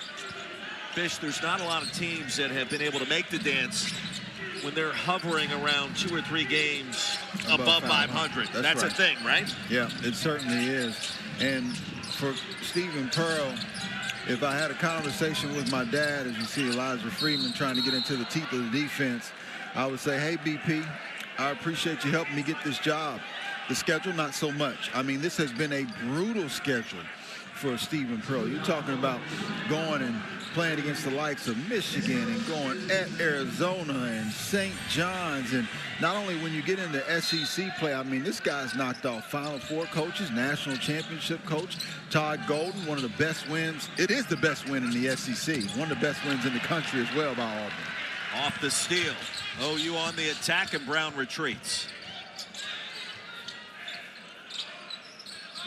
Fish, there's not a lot of teams that have been able to make the dance when they're hovering around 2 or 3 games above 500. That's right. A thing, right? Yeah, it certainly is. And for Stephen Pearl, if I had a conversation with my dad, as you see Elijah Freeman trying to get into the teeth of the defense, I would say, hey, BP, I appreciate you helping me get this job. The schedule, not so much. I mean, this has been a brutal schedule for Stephen Pearl. You're talking about going and playing against the likes of Michigan and going at Arizona and St. John's. And not only when you get into SEC play, I mean, this guy's knocked off Final Four coaches, national championship coach, Todd Golden, one of the best wins. It is the best win in the SEC, one of the best wins in the country as well by Auburn. Off the steal. OU on the attack, and Brown retreats.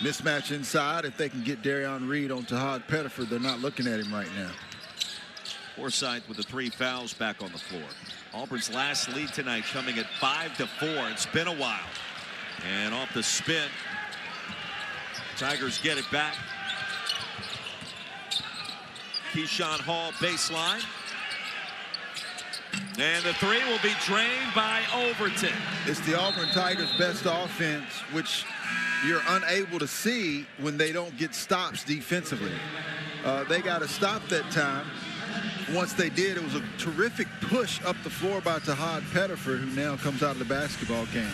Mismatch inside. If they can get Darion Reed on Tahad Pettiford, they're not looking at him right now. Forsythe with the 3 fouls back on the floor. Auburn's last lead tonight coming at 5-4. It's been a while. And off the spin, Tigers get it back. Keyshawn Hall baseline. And the 3 will be drained by Overton. It's the Auburn Tigers' best offense, which you're unable to see when they don't get stops defensively. They got a stop that time. Once they did, it was a terrific push up the floor by Tahad Pettiford, who now comes out of the basketball game.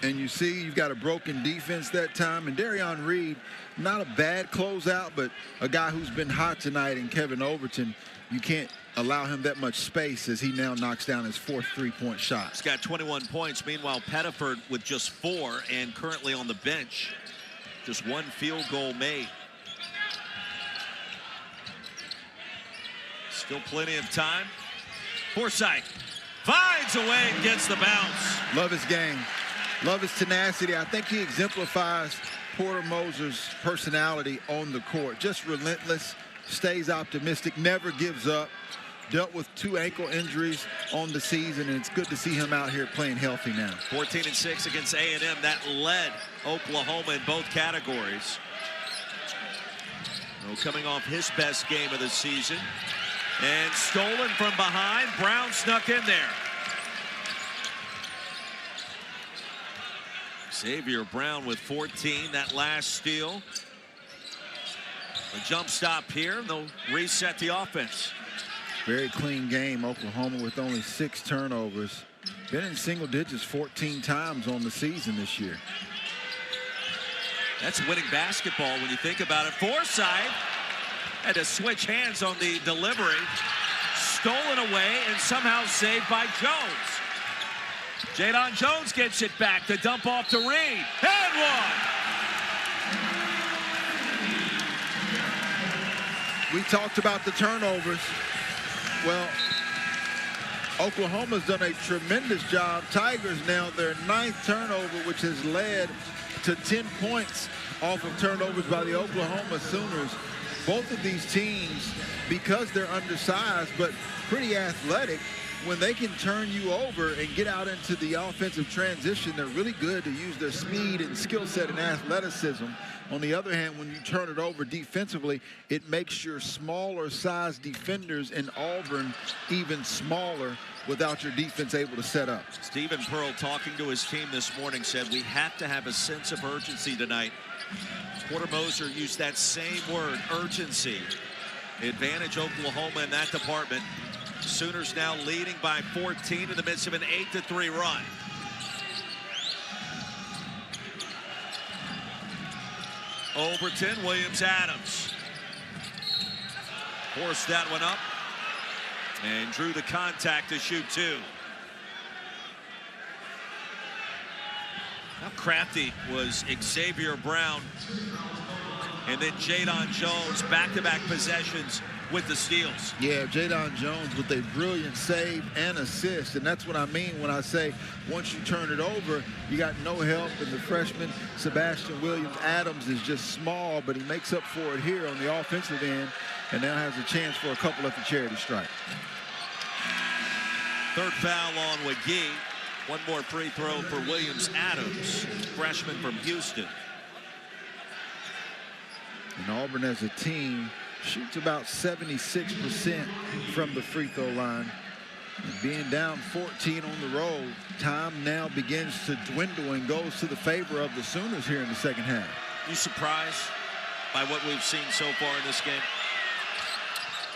And you see you've got a broken defense that time. And Darion Reed, not a bad closeout, but a guy who's been hot tonight in Kevin Overton. You can't allow him that much space as he now knocks down his 4th three-point shot. He's got 21 points. Meanwhile, Pettiford with just 4 and currently on the bench. Just 1 field goal made. Still plenty of time. Forsythe finds a way and gets the bounce. Love his game. Love his tenacity. I think he exemplifies Porter Moser's personality on the court. Just relentless, stays optimistic, never gives up. Dealt with 2 ankle injuries on the season, and it's good to see him out here playing healthy now. 14-6 against A&M. That led Oklahoma in both categories. Coming off his best game of the season. And stolen from behind. Brown snuck in there. Xavier Brown with 14. That last steal. The jump stop here. They'll reset the offense. Very clean game. Oklahoma with only 6 turnovers. Been in single digits 14 times on the season this year. That's winning basketball when you think about it. Forsythe had to switch hands on the delivery. Stolen away and somehow saved by Jones. Jadon Jones gets it back to dump off to Reed. And one. We talked about the turnovers. Well, Oklahoma's done a tremendous job. Tigers now their 9th turnover, which has led to 10 points off of turnovers by the Oklahoma Sooners. Both of these teams, because they're undersized but pretty athletic, when they can turn you over and get out into the offensive transition, they're really good to use their speed and skill set and athleticism. On the other hand, when you turn it over defensively, it makes your smaller size defenders in Auburn even smaller without your defense able to set up. Stephen Pearl, talking to his team this morning, said we have to have a sense of urgency tonight. Porter Moser used that same word, urgency. Advantage Oklahoma in that department. Sooners now leading by 14 in the midst of an 8-3 run. Overton, Williams, Adams. Forced that one up and drew the contact to shoot 2. How crafty was Xavier Brown and then Jadon Jones, back-to-back possessions with the steals. Yeah, Jadon Jones with a brilliant save and assist, and that's what I mean when I say once you turn it over, you got no help, and the freshman Sebastian Williams Adams is just small, but he makes up for it here on the offensive end and now has a chance for a couple at the charity stripe. 3rd foul on McGee. One more free throw for Williams Adams, freshman from Houston. And Auburn as a team shoots about 76% from the free throw line. And being down 14 on the road, time now begins to dwindle and goes to the favor of the Sooners here in the second half. You surprised by what we've seen so far in this game?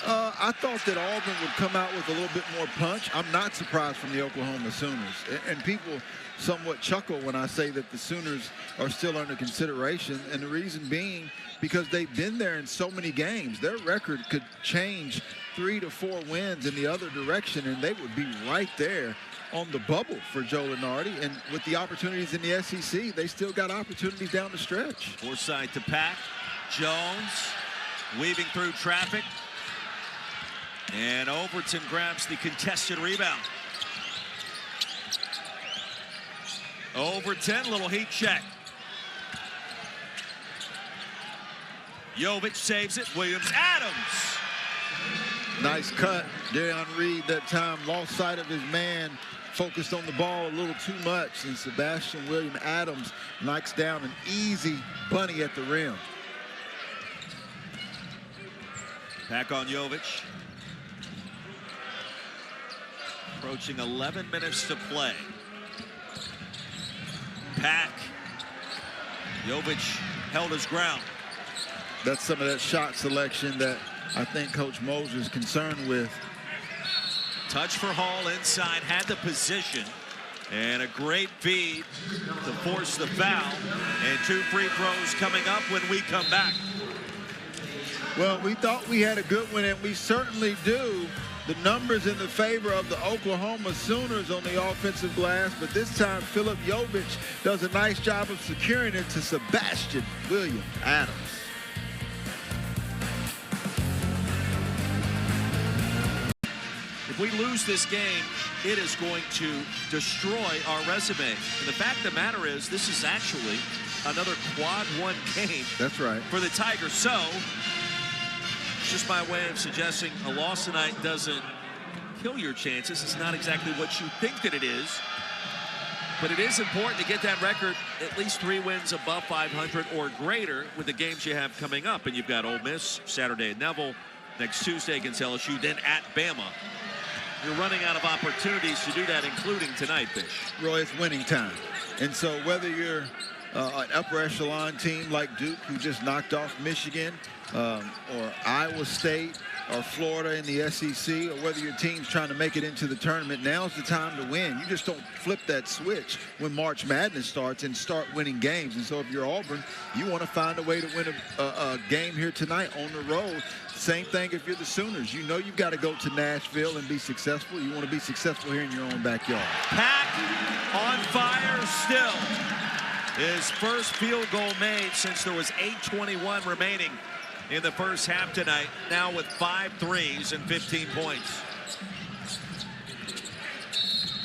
I thought that Auburn would come out with a little bit more punch. I'm not surprised from the Oklahoma Sooners. And people somewhat chuckle when I say that the Sooners are still under consideration. And the reason being because they've been there in so many games. Their record could change 3 to 4 wins in the other direction, and they would be right there on the bubble for Joe Lunardi. And with the opportunities in the SEC, they still got opportunities down the stretch. Forsythe to Pack. Jones weaving through traffic. And Overton grabs the contested rebound. Overton, little heat check. Jovic saves it. Williams, Adams. Nice cut. Darion Reed that time lost sight of his man, focused on the ball a little too much, and Sebastian William Adams knocks down an easy bunny at the rim. Back on Jovic. Approaching 11 minutes to play. Pack. Jovic held his ground. That's some of that shot selection that I think Coach Moser is concerned with. Touch for Hall inside, had the position, and a great feed to force the foul. And 2 free throws coming up when we come back. Well, we thought we had a good one, and we certainly do. The numbers in the favor of the Oklahoma Sooners on the offensive glass, but this time Philip Jovic does a nice job of securing it to Sebastian William Adams. If we lose this game, it is going to destroy our resume. And the fact of the matter is, this is actually another quad 1 game. That's right. For the Tigers. So, just my way of suggesting a loss tonight doesn't kill your chances. It's not exactly what you think that it is. But it is important to get that record at least 3 wins above 500 or greater with the games you have coming up. And you've got Ole Miss Saturday at Neville, next Tuesday against LSU, then at Bama. You're running out of opportunities to do that, including tonight, Fish. Roy, it's winning time. And so whether you're an upper echelon team like Duke, who just knocked off Michigan, or Iowa State, or Florida in the SEC, or whether your team's trying to make it into the tournament, now's the time to win. You just don't flip that switch when March Madness starts and start winning games. And so if you're Auburn, you want to find a way to win a game here tonight on the road. Same thing if you're the Sooners. You know you've got to go to Nashville and be successful. You want to be successful here in your own backyard. Pack on fire still. His first field goal made since there was 8:21 remaining in the first half tonight. Now with 5 threes and 15 points.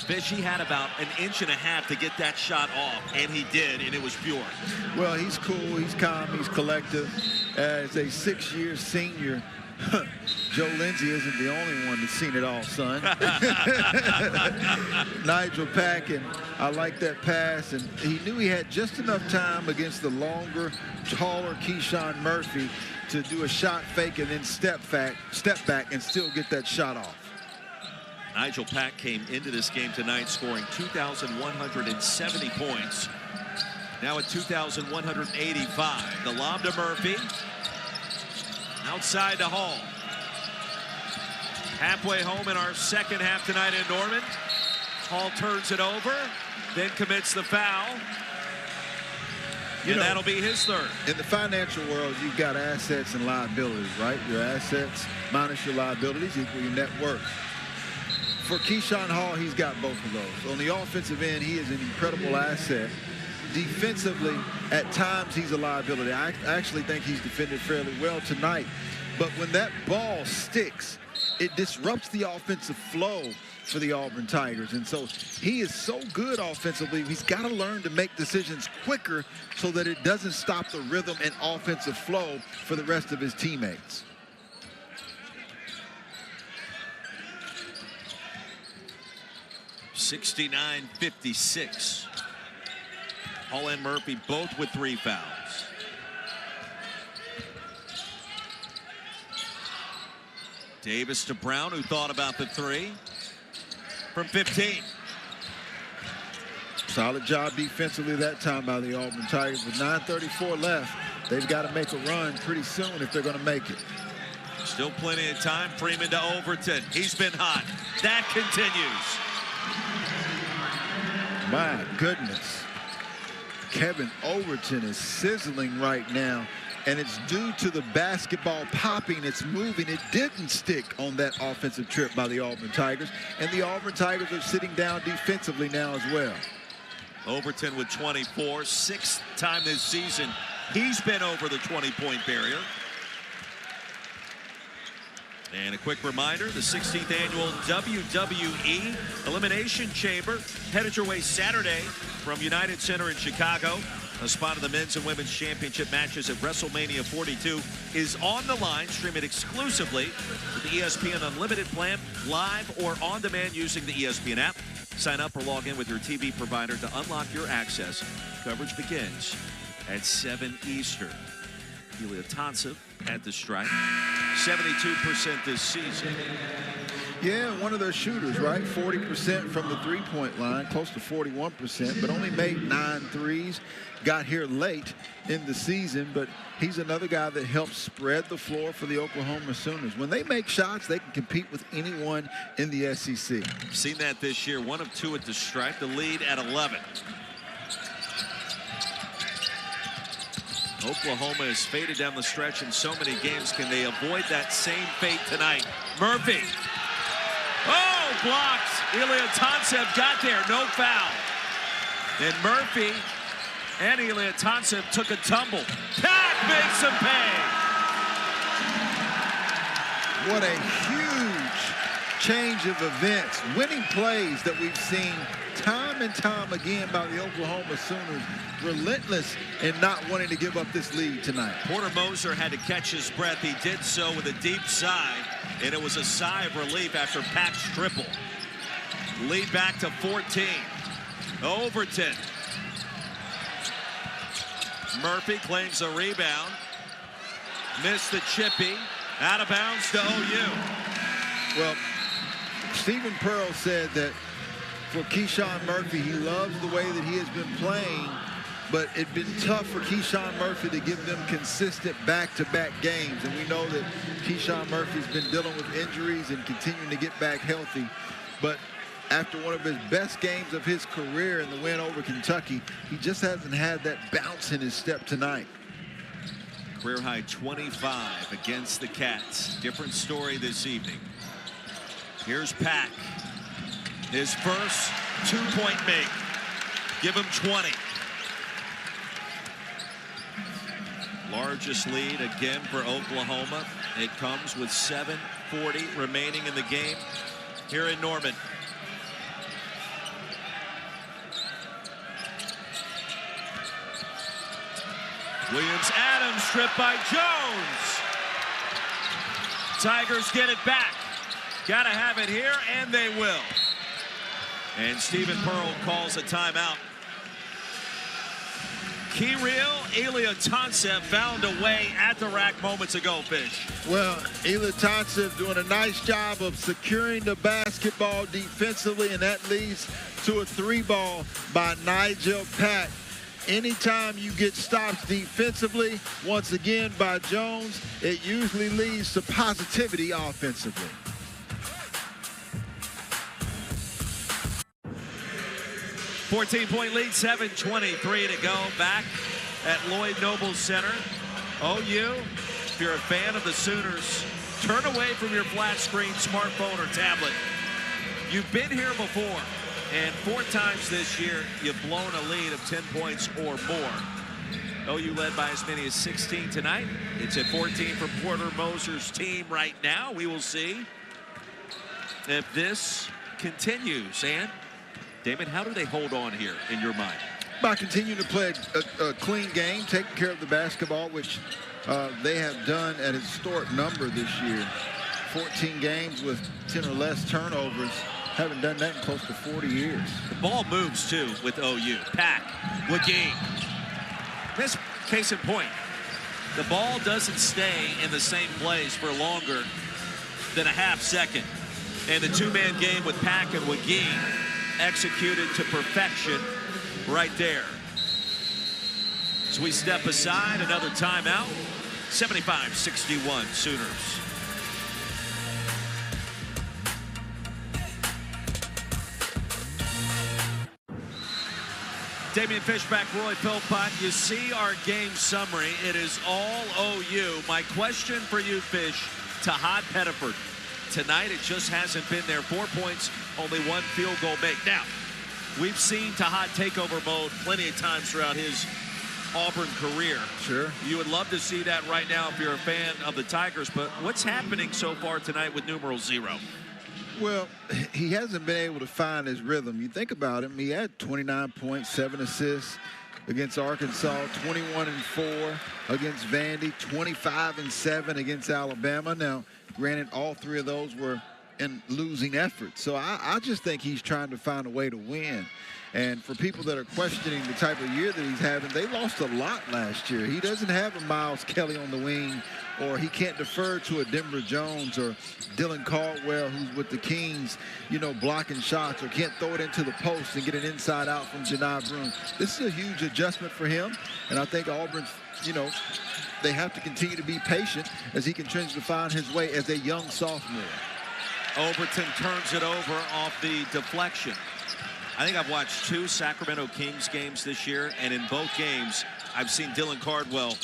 Fish, he had about an inch and a half to get that shot off, and he did, and it was pure. Well, he's cool, he's calm, he's collective. As a 6-year senior, Joe Lindsey isn't the only one that's seen it all, son. Nigel Pack, and I like that pass, and he knew he had just enough time against the longer, taller Keyshawn Murphy to do a shot fake and then step back and still get that shot off. Nigel Pack came into this game tonight scoring 2,170 points. Now at 2,185. The lob to Murphy. Outside to Hall. Halfway home in our second half tonight in Norman. Hall turns it over, then commits the foul. And that'll be his third. In the financial world, you've got assets and liabilities, right? Your assets minus your liabilities equal your net worth. For Keyshawn Hall, he's got both of those. On the offensive end, he is an incredible asset. Defensively, at times, he's a liability. I actually think he's defended fairly well tonight. But when that ball sticks, it disrupts the offensive flow for the Auburn Tigers. And so he is so good offensively. He's got to learn to make decisions quicker so that it doesn't stop the rhythm and offensive flow for the rest of his teammates. (69-56). Hall and Murphy both with 3 fouls. Davis to Brown, who thought about the 3 from 15. Solid job defensively that time by the Auburn Tigers. With 9:34 left, they've got to make a run pretty soon if they're going to make it. Still plenty of time. Freeman to Overton. He's been hot. That continues. My goodness. Kevin Overton is sizzling right now, and it's due to the basketball popping. It's moving. It didn't stick on that offensive trip by the Auburn Tigers, and the Auburn Tigers are sitting down defensively now as well. Overton with 24, 6th time this season he's been over the 20-point barrier. And a quick reminder, the 16th annual WWE Elimination Chamber headed your way Saturday from United Center in Chicago. A spot of the men's and women's championship matches at WrestleMania 42 is on the line. Stream it exclusively with the ESPN Unlimited plan, live or on demand using the ESPN app. Sign up or log in with your TV provider to unlock your access. Coverage begins at 7 Eastern. Ilya Tontsev at the stripe. 72% this season. Yeah, one of their shooters, right? 40% from the three-point line, close to 41%, but only made 9 threes. Got here late in the season, but he's another guy that helps spread the floor for the Oklahoma Sooners. When they make shots, they can compete with anyone in the SEC. Seen that this year. 1 of 2 at the stripe. The lead at 11. Oklahoma has faded down the stretch in so many games. Can they avoid that same fate tonight? Murphy. Oh, blocked. Ilya Tontsev got there. No foul. And Murphy and Ilya Tontsev took a tumble. Pack makes him pay. What a huge change of events. Winning plays that we've seen time and time again by the Oklahoma Sooners. Relentless in not wanting to give up this lead tonight. Porter Moser had to catch his breath. He did so with a deep sigh, and it was a sigh of relief after Pack's triple. Lead back to 14. Overton. Murphy claims a rebound. Missed the chippy. Out of bounds to OU. Well, Stephen Pearl said that for Keyshawn Murphy, he loves the way that he has been playing, but it'd been tough for Keyshawn Murphy to give them consistent back-to-back games. And we know that Keyshawn Murphy's been dealing with injuries and continuing to get back healthy. But after one of his best games of his career in the win over Kentucky, he just hasn't had that bounce in his step tonight. Career high 25 against the Cats. Different story this evening. Here's Pack. His first 2-point make. Give him 20. Largest lead again for Oklahoma. It comes with 7:40 remaining in the game here in Norman. Williams-Adams stripped by Jones. Tigers get it back. Gotta have it here, and they will. And Stephen Pearl calls a timeout. Key reel, Ilya Tontsev found a way at the rack moments ago, Fish. Well, Ilya Tontsev doing a nice job of securing the basketball defensively, and that leads to a 3-ball by Nigel Pack. Anytime you get stops defensively, once again by Jones, it usually leads to positivity offensively. $14-point lead, 7:23 to go. Back at Lloyd Noble Center. OU, if you're a fan of the Sooners, turn away from your flat screen smartphone or tablet. You've been here before, and 4 times this year, you've blown a lead of 10 points or more. OU led by as many as 16 tonight. It's at 14 for Porter Moser's team right now. We will see if this continues. And Damon, how do they hold on here in your mind? By continuing to play a clean game, taking care of the basketball, which they have done at a historic number this year. 14 games with 10 or less turnovers. Haven't done that in close to 40 years. The ball moves, too, with OU. Pack, Wagee. This case in point. The ball doesn't stay in the same place for longer than a half second. And the 2-man game with Pack and Wagee executed to perfection right there. So we step aside, another timeout. 75-61 Sooners. Damian Fishback, Roy Philpott. You see our game summary. It is all OU. My question for you, Fish, Tahad Pettiford. Tonight, it just hasn't been there. 4 points, only 1 field goal made. Now, we've seen Tahad takeover mode plenty of times throughout his Auburn career. Sure. You would love to see that right now if you're a fan of the Tigers, but what's happening so far tonight with numeral 0? Well, he hasn't been able to find his rhythm. You think about him, he had 29 points, 7 assists against Arkansas, 21-4 against Vandy, 25-7 against Alabama. Now, granted, all 3 of those were in losing efforts. So I just think he's trying to find a way to win. And for people that are questioning the type of year that he's having, they lost a lot last year. He doesn't have a Miles Kelly on the wing, or he can't defer to a Denver Jones or Dylan Caldwell, who's with the Kings, you know, blocking shots, or can't throw it into the post and get an inside out from Janai Broome. This is a huge adjustment for him, and I think Auburn, you know, they have to continue to be patient as he continues to find his way as a young sophomore. Overton turns it over off the deflection. I think I've watched 2 Sacramento Kings games this year, and in both games, I've seen Dylan Cardwell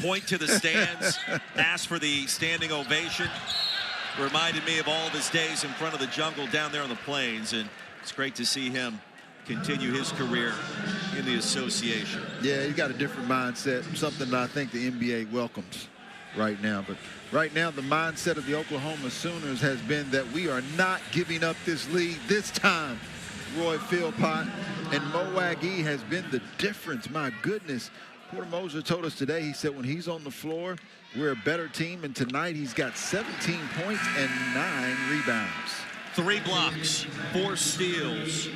point to the stands, ask for the standing ovation. Reminded me of all of his days in front of the jungle down there on the plains, and it's great to see him continue his career in the association. Yeah, he's got a different mindset, something that I think the NBA welcomes right now. But right now, the mindset of the Oklahoma Sooners has been that we are not giving up this lead this time. Roy Philpott and Mo Agee has been the difference. My goodness. Porter Moser told us today, he said when he's on the floor, we're a better team. And tonight he's got 17 points and 9 rebounds. 3 blocks, 4 steals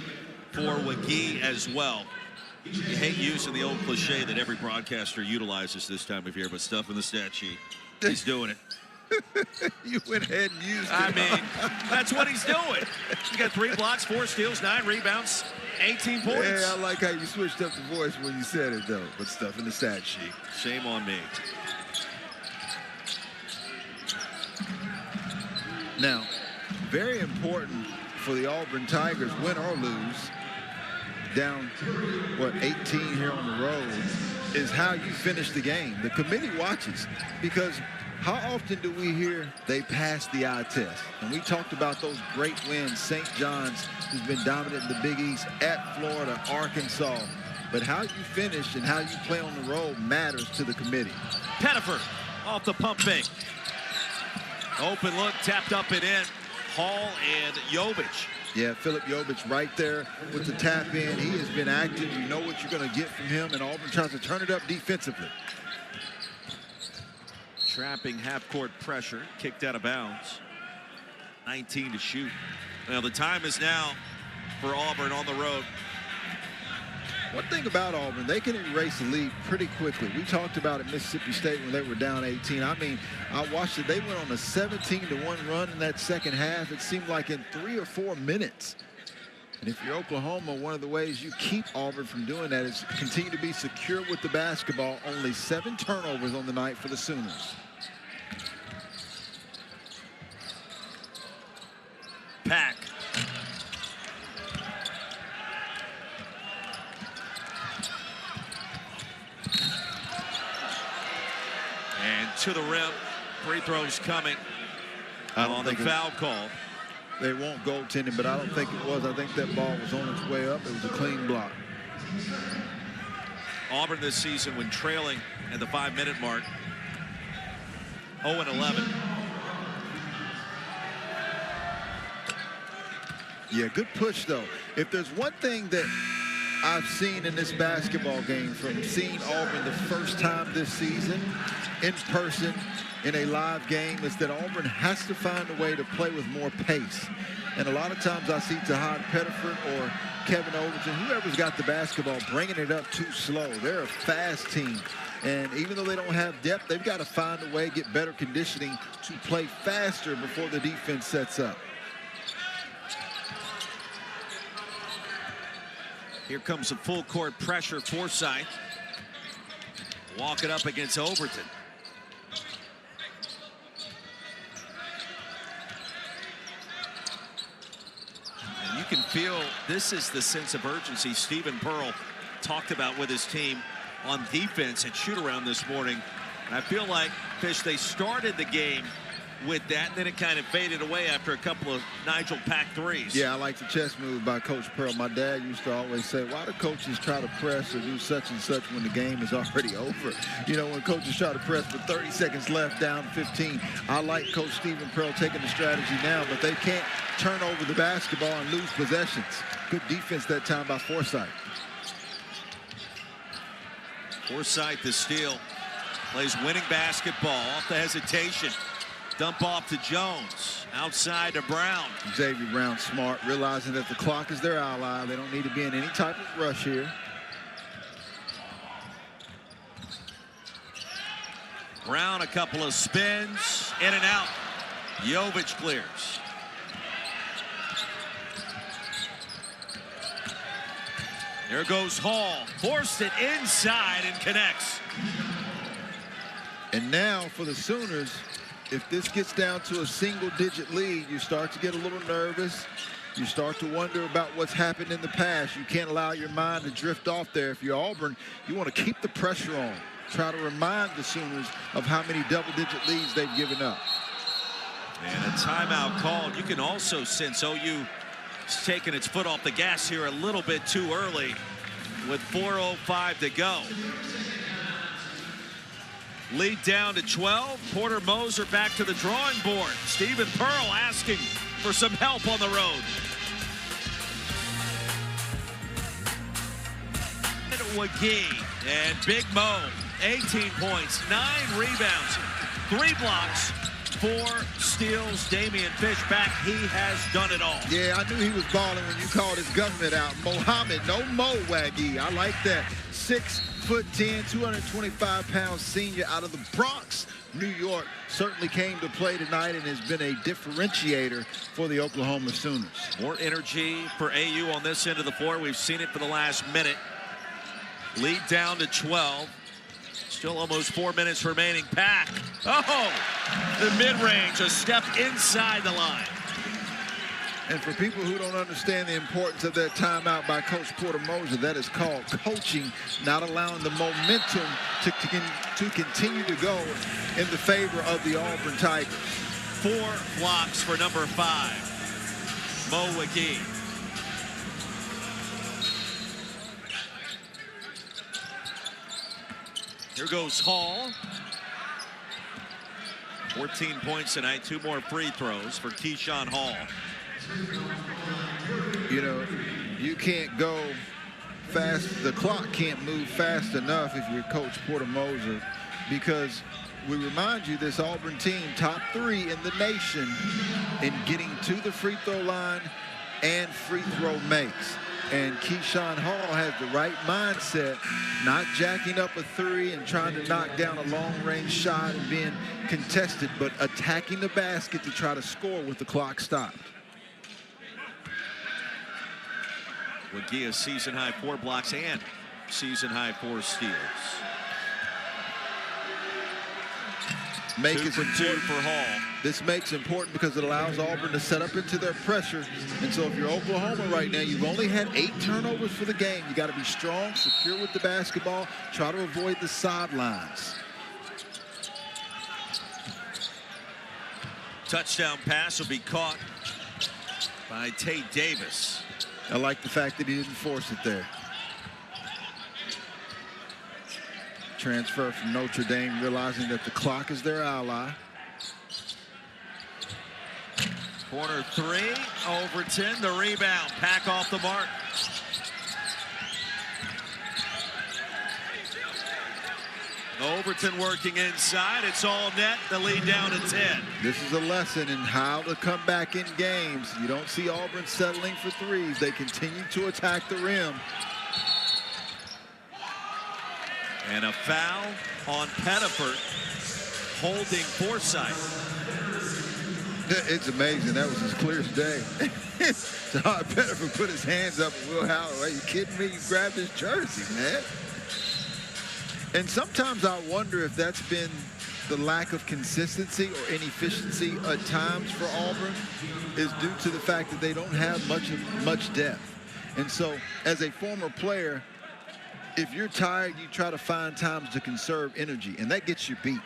for Agee as well. You hate using the old cliche that every broadcaster utilizes this time of year, but stuff in the stat sheet. He's doing it. You went ahead and used it. I mean, that's what he's doing. He got 3 blocks, 4 steals, 9 rebounds, 18 points. Yeah, I like how you switched up the voice when you said it, though. But stuff in the stat sheet. Shame on me. Now, very important for the Auburn Tigers, win or lose, down, 18 here on the road, is how you finish the game. The committee watches, because how often do we hear they pass the eye test? And we talked about those great wins. St. John's, who's been dominant in the Big East, at Florida, Arkansas. But how you finish and how you play on the road matters to the committee. Pettiford off the pump fake. Open look, tapped up and in. Hall and Jovic. Yeah, Philip Jovic right there with the tap in. He has been active. You know what you're going to get from him, and Auburn tries to turn it up defensively. Trapping half-court pressure, kicked out of bounds. 19 to shoot. Well, the time is now for Auburn on the road. One thing about Auburn, they can erase the lead pretty quickly. We talked about it at Mississippi State when they were down 18. I mean, I watched it. They went on a 17-1 run in that second half. It seemed like in 3 or 4 minutes. And if you're Oklahoma, one of the ways you keep Auburn from doing that is continue to be secure with the basketball. Only 7 turnovers on the night for the Sooners. Pack. And to the rim. Free throws coming on the foul call. They won't goaltend him, but I don't think it was. I think that ball was on its way up. It was a clean block. Auburn this season, when trailing at the 5-minute mark, 0-11. Yeah, good push, though. If there's one thing that I've seen in this basketball game from seeing Auburn the first time this season in person in a live game, is that Auburn has to find a way to play with more pace. And a lot of times I see Tahad Pettiford or Kevin Overton, whoever's got the basketball, bringing it up too slow. They're a fast team. And even though they don't have depth, they've got to find a way, get better conditioning to play faster before the defense sets up. Here comes some full court pressure. Forsythe walk it up against Overton. And you can feel this is the sense of urgency Stephen Pearl talked about with his team on defense at shoot-around this morning. And I feel like, Fish, they started the game with that, and then it kind of faded away after a couple of Nigel Pack threes. Yeah, I like the chess move by Coach Pearl. My dad used to always say, why do coaches try to press or do such and such when the game is already over? You know, when coaches try to press with 30 seconds left, down 15. I like Coach Stephen Pearl taking the strategy now, but they can't turn over the basketball and lose possessions. Good defense that time by Forsythe. Forsythe, the steal, plays winning basketball off the hesitation. Dump off to Jones, outside to Brown. Xavier Brown smart, realizing that the clock is their ally. They don't need to be in any type of rush here. Brown, a couple of spins, in and out. Jovic clears. There goes Hall, forced it inside and connects. And now for the Sooners, if this gets down to a single-digit lead, you start to get a little nervous. You start to wonder about what's happened in the past. You can't allow your mind to drift off there. If you're Auburn, you want to keep the pressure on. Try to remind the Sooners of how many double-digit leads they've given up. And a timeout called. You can also sense OU is taking its foot off the gas here a little bit too early with 4:05 to go. Lead down to 12. Porter Moser back to the drawing board. Stephen Pearl asking for some help on the road. McGee and Big Mo, 18 points, 9 rebounds, 3 blocks, 4 steals. Damian Fish back. He has done it all. Yeah, I knew he was balling when you called his government out. Mohammed, no Mo Waggy. I like that. 6'10", 225-pound senior out of the Bronx, New York, certainly came to play tonight and has been a differentiator for the Oklahoma Sooners. More energy for AU on this end of the floor. We've seen it for the last minute. Lead down to 12. Still almost 4 minutes remaining. Pack. Oh, the mid-range, a step inside the line. And for people who don't understand the importance of that timeout by Coach Porter Moser, that is called coaching, not allowing the momentum to continue to go in the favor of the Auburn Tigers. 4 blocks for number 5, Mo McGee. Here goes Hall. 14 points tonight, 2 more free throws for Keyshawn Hall. You know, you can't go fast. The clock can't move fast enough if you're Coach Porter Moser, because we remind you this Auburn team, top 3 in the nation in getting to the free throw line and free throw makes. And Keyshawn Hall has the right mindset, not jacking up a 3 and trying to knock down a long-range shot and being contested, but attacking the basket to try to score with the clock stopped. McGee, season-high 4 blocks and season-high 4 steals. Make 2 is for 2 important. for Hall. This makes important because it allows Auburn to set up into their pressure. And so if you're Oklahoma right now, you've only had 8 turnovers for the game. You got to be strong, secure with the basketball, try to avoid the sidelines. Touchdown pass will be caught by Tate Davis. I like the fact that he didn't force it there. Transfer from Notre Dame, realizing that the clock is their ally. Corner 3, Overton, the rebound, Pack off the mark. Overton working inside, it's all net, the lead down to 10. This is a lesson in how to come back in games. You don't see Auburn settling for 3s. They continue to attack the rim. And a foul on Pettiford, holding Forsythe. It's amazing. That was as clear as day. Todd Pettiford put his hands up at Will Howard. Are you kidding me? You grabbed his jersey, man. And sometimes I wonder if that's been the lack of consistency or inefficiency at times for Auburn is due to the fact that they don't have much depth. And so as a former player, if you're tired, you try to find times to conserve energy, and that gets you beat.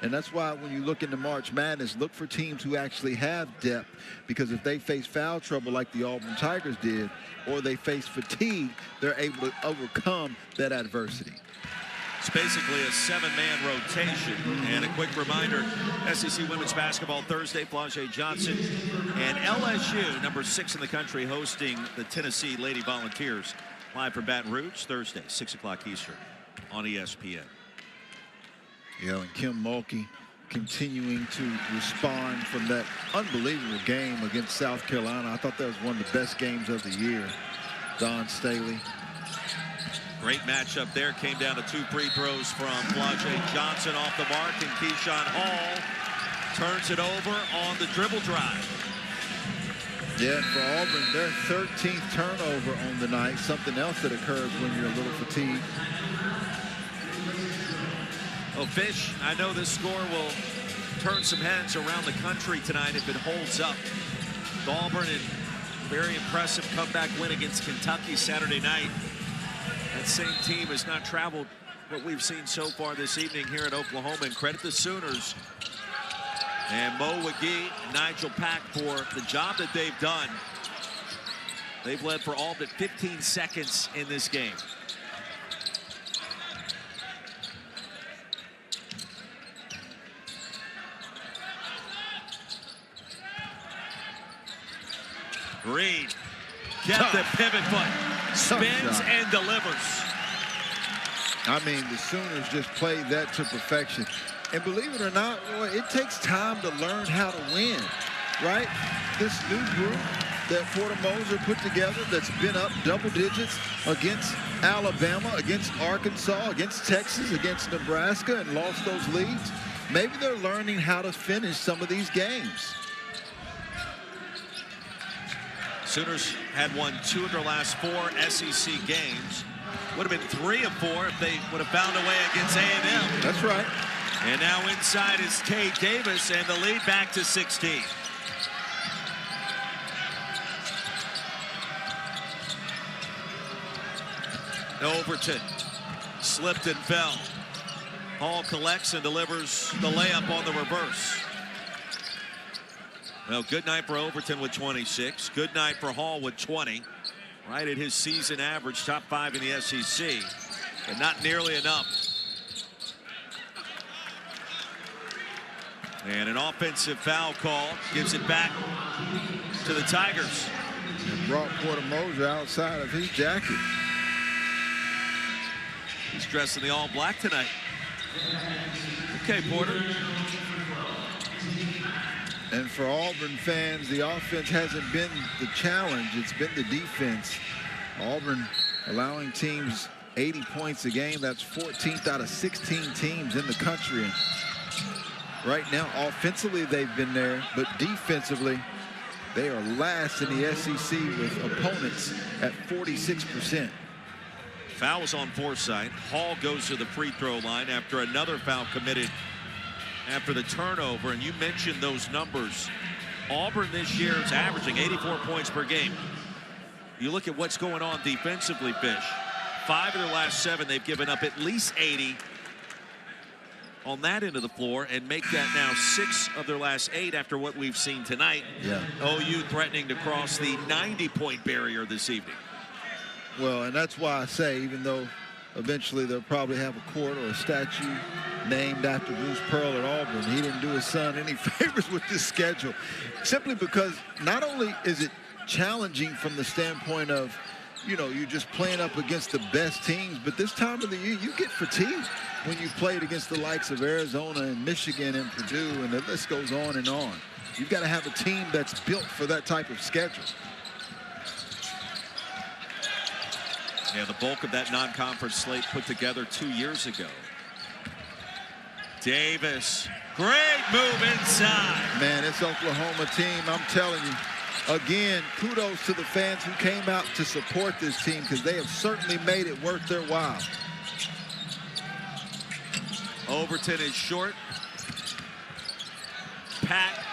And that's why when you look into March Madness, look for teams who actually have depth, because if they face foul trouble like the Auburn Tigers did, or they face fatigue, they're able to overcome that adversity. It's basically a 7-man rotation. And a quick reminder, SEC Women's Basketball Thursday, Flau'jae Johnson and LSU, number 6 in the country, hosting the Tennessee Lady Volunteers. Live from Baton Rouge, Thursday, 6 o'clock Eastern on ESPN. Yeah, and Kim Mulkey continuing to respond from that unbelievable game against South Carolina. I thought that was one of the best games of the year. Don Staley. Great matchup there. Came down to 2 free throws from Flau'jae Johnson off the mark, and Keyshawn Hall turns it over on the dribble drive. Yeah, for Auburn, their 13th turnover on the night. Something else that occurs when you're a little fatigued. Well, Fish, I know this score will turn some heads around the country tonight if it holds up. Auburn, and very impressive comeback win against Kentucky Saturday night. That same team has not traveled what we've seen so far this evening here at Oklahoma, and credit the Sooners and Mo McGee and Nigel Pack for the job that they've done. They've led for all but 15 seconds in this game. Reed kept the pivot foot, spins and delivers. I mean, the Sooners just played that to perfection. And believe it or not, Roy, it takes time to learn how to win, right? This new group that Porter Moser put together that's been up double digits against Alabama, against Arkansas, against Texas, against Nebraska, and lost those leads. Maybe they're learning how to finish some of these games. Sooners had won 2 of their last 4 SEC games. Would have been 3 of 4 if they would have found a way against A&M. That's right. And now inside is Tay Davis, and the lead back to 16. Overton slipped and fell. Hall collects and delivers the layup on the reverse. Well, good night for Overton with 26. Good night for Hall with 20. Right at his season average, top 5 in the SEC, but not nearly enough. And an offensive foul call gives it back to the Tigers. And brought Porter Moser outside of his jacket. He's dressed in the all black tonight. Okay, Porter. And for Auburn fans, the offense hasn't been the challenge. It's been the defense. Auburn allowing teams 80 points a game. That's 14th out of 16 teams in the country. And right now, offensively, they've been there, but defensively, they are last in the SEC with opponents at 46%. Foul was on Forsythe. Hall goes to the free throw line after another foul committed after the turnover. And you mentioned those numbers. Auburn this year is averaging 84 points per game. You look at what's going on defensively, Fish. 5 of their last 7, they've given up at least 80 on that end of the floor, and make that now 6 of their last 8 after what we've seen tonight. Yeah. OU threatening to cross the 90-point barrier this evening. Well, and that's why I say, even though eventually they'll probably have a court or a statue named after Bruce Pearl at Auburn, he didn't do his son any favors with this schedule, simply because not only is it challenging from the standpoint of, you know, you're just playing up against the best teams, but this time of the year you get fatigued when you played against the likes of Arizona and Michigan and Purdue, and the list goes on and on. You've got to have a team that's built for that type of schedule. Yeah, the bulk of that non-conference slate put together 2 years ago. Davis, great move inside. Man, this Oklahoma team, I'm telling you, again, kudos to the fans who came out to support this team, because they have certainly made it worth their while. Overton is short. Pat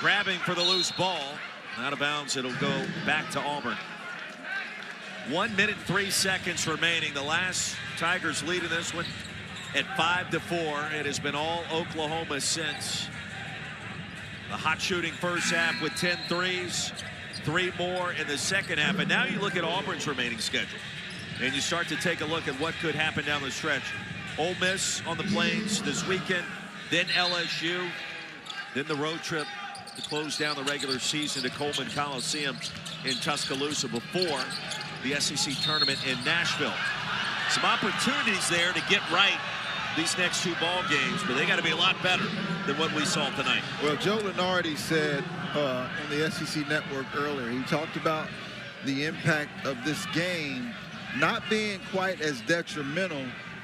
grabbing for the loose ball. Out of bounds, it'll go back to Auburn. 1 minute, 3 seconds remaining. The last Tigers leading this one at 5-4. It has been all Oklahoma since. The hot shooting first half with 10 threes, 3 more in the second half. And now you look at Auburn's remaining schedule, and you start to take a look at what could happen down the stretch. Ole Miss on the Plains this weekend, then LSU, then the road trip to close down the regular season to Coleman Coliseum in Tuscaloosa before the SEC tournament in Nashville. Some opportunities there to get right these next 2 ball games, but they got to be a lot better than what we saw tonight. Well, Joe Lunardi said on the SEC network earlier, he talked about the impact of this game not being quite as detrimental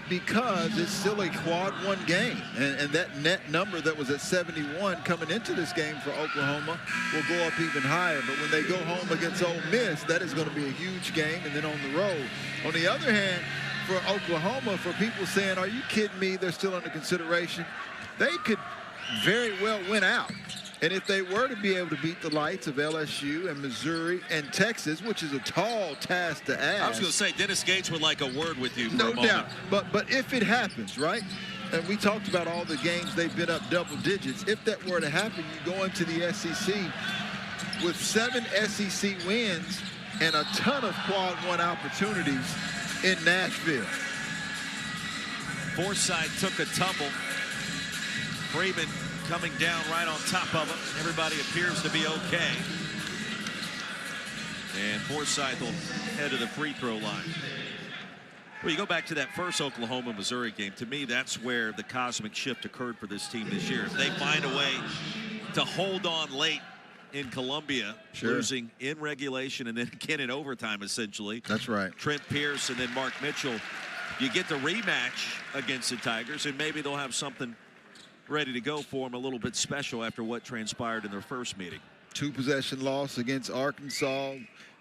because it's still a quad 1 game, and that net number that was at 71 coming into this game for Oklahoma will go up even higher. But when they go home against Ole Miss, that is going to be a huge game, and then on the road. On the other hand, for Oklahoma, for people saying, are you kidding me, they're still under consideration, they could very well win out. And if they were to be able to beat the likes of LSU and Missouri and Texas, which is a tall task to ask. I was going to say, Dennis Gates would like a word with you for no a moment. doubt. But if it happens, right? And we talked about all the games they've been up double digits. If that were to happen, you go into the SEC with 7 SEC wins and a ton of quad 1 opportunities in Nashville. Forsythe took a tumble. Freeman coming down right on top of him. Everybody appears to be okay. And Forsythe will head to the free throw line. Well, you go back to that first Oklahoma-Missouri game. To me, that's where the cosmic shift occurred for this team this year. If they find a way to hold on late in Columbia, losing in regulation and then again in overtime, essentially. That's right. Trent Pierce and then Mark Mitchell. You get the rematch against the Tigers, and maybe they'll have something ready to go for them, a little bit special after what transpired in their first meeting. 2-possession loss against Arkansas,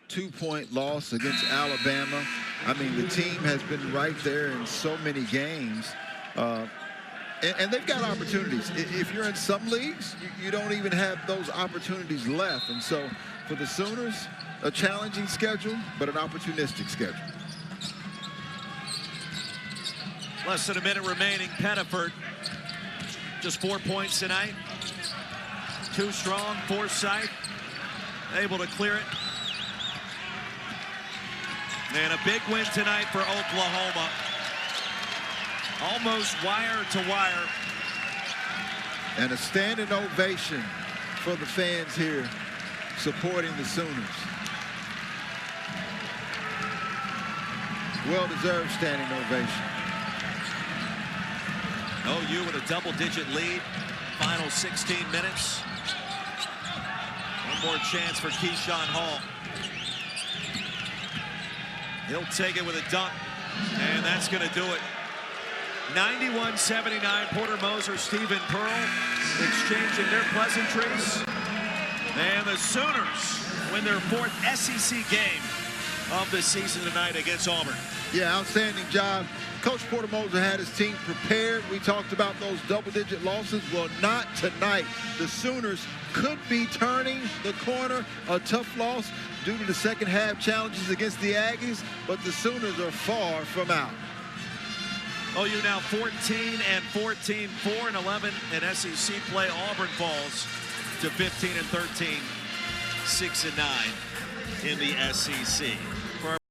2-point loss against Alabama. I mean, the team has been right there in so many games. And they've got opportunities. If you're in some leagues, you don't even have those opportunities left. And so for the Sooners, a challenging schedule, but an opportunistic schedule. Less than a minute remaining. Pettiford, just 4 points tonight. Too strong. Forsythe able to clear it. And a big win tonight for Oklahoma. Almost wire to wire. And a standing ovation for the fans here supporting the Sooners. Well-deserved standing ovation. OU with a double-digit lead. Final 16 minutes. One more chance for Keyshawn Hall. He'll take it with a dunk, and that's going to do it. 91-79, Porter Moser, Stephen Pearl exchanging their pleasantries. And the Sooners win their 4th SEC game of the season tonight against Auburn. Yeah, outstanding job. Coach Porter Moser had his team prepared. We talked about those double-digit losses. Well, not tonight. The Sooners could be turning the corner. A tough loss due to the second half challenges against the Aggies, but the Sooners are far from out. OU now 14-14, 4-11 in SEC play. Auburn falls to 15-13, 6-9 in the SEC.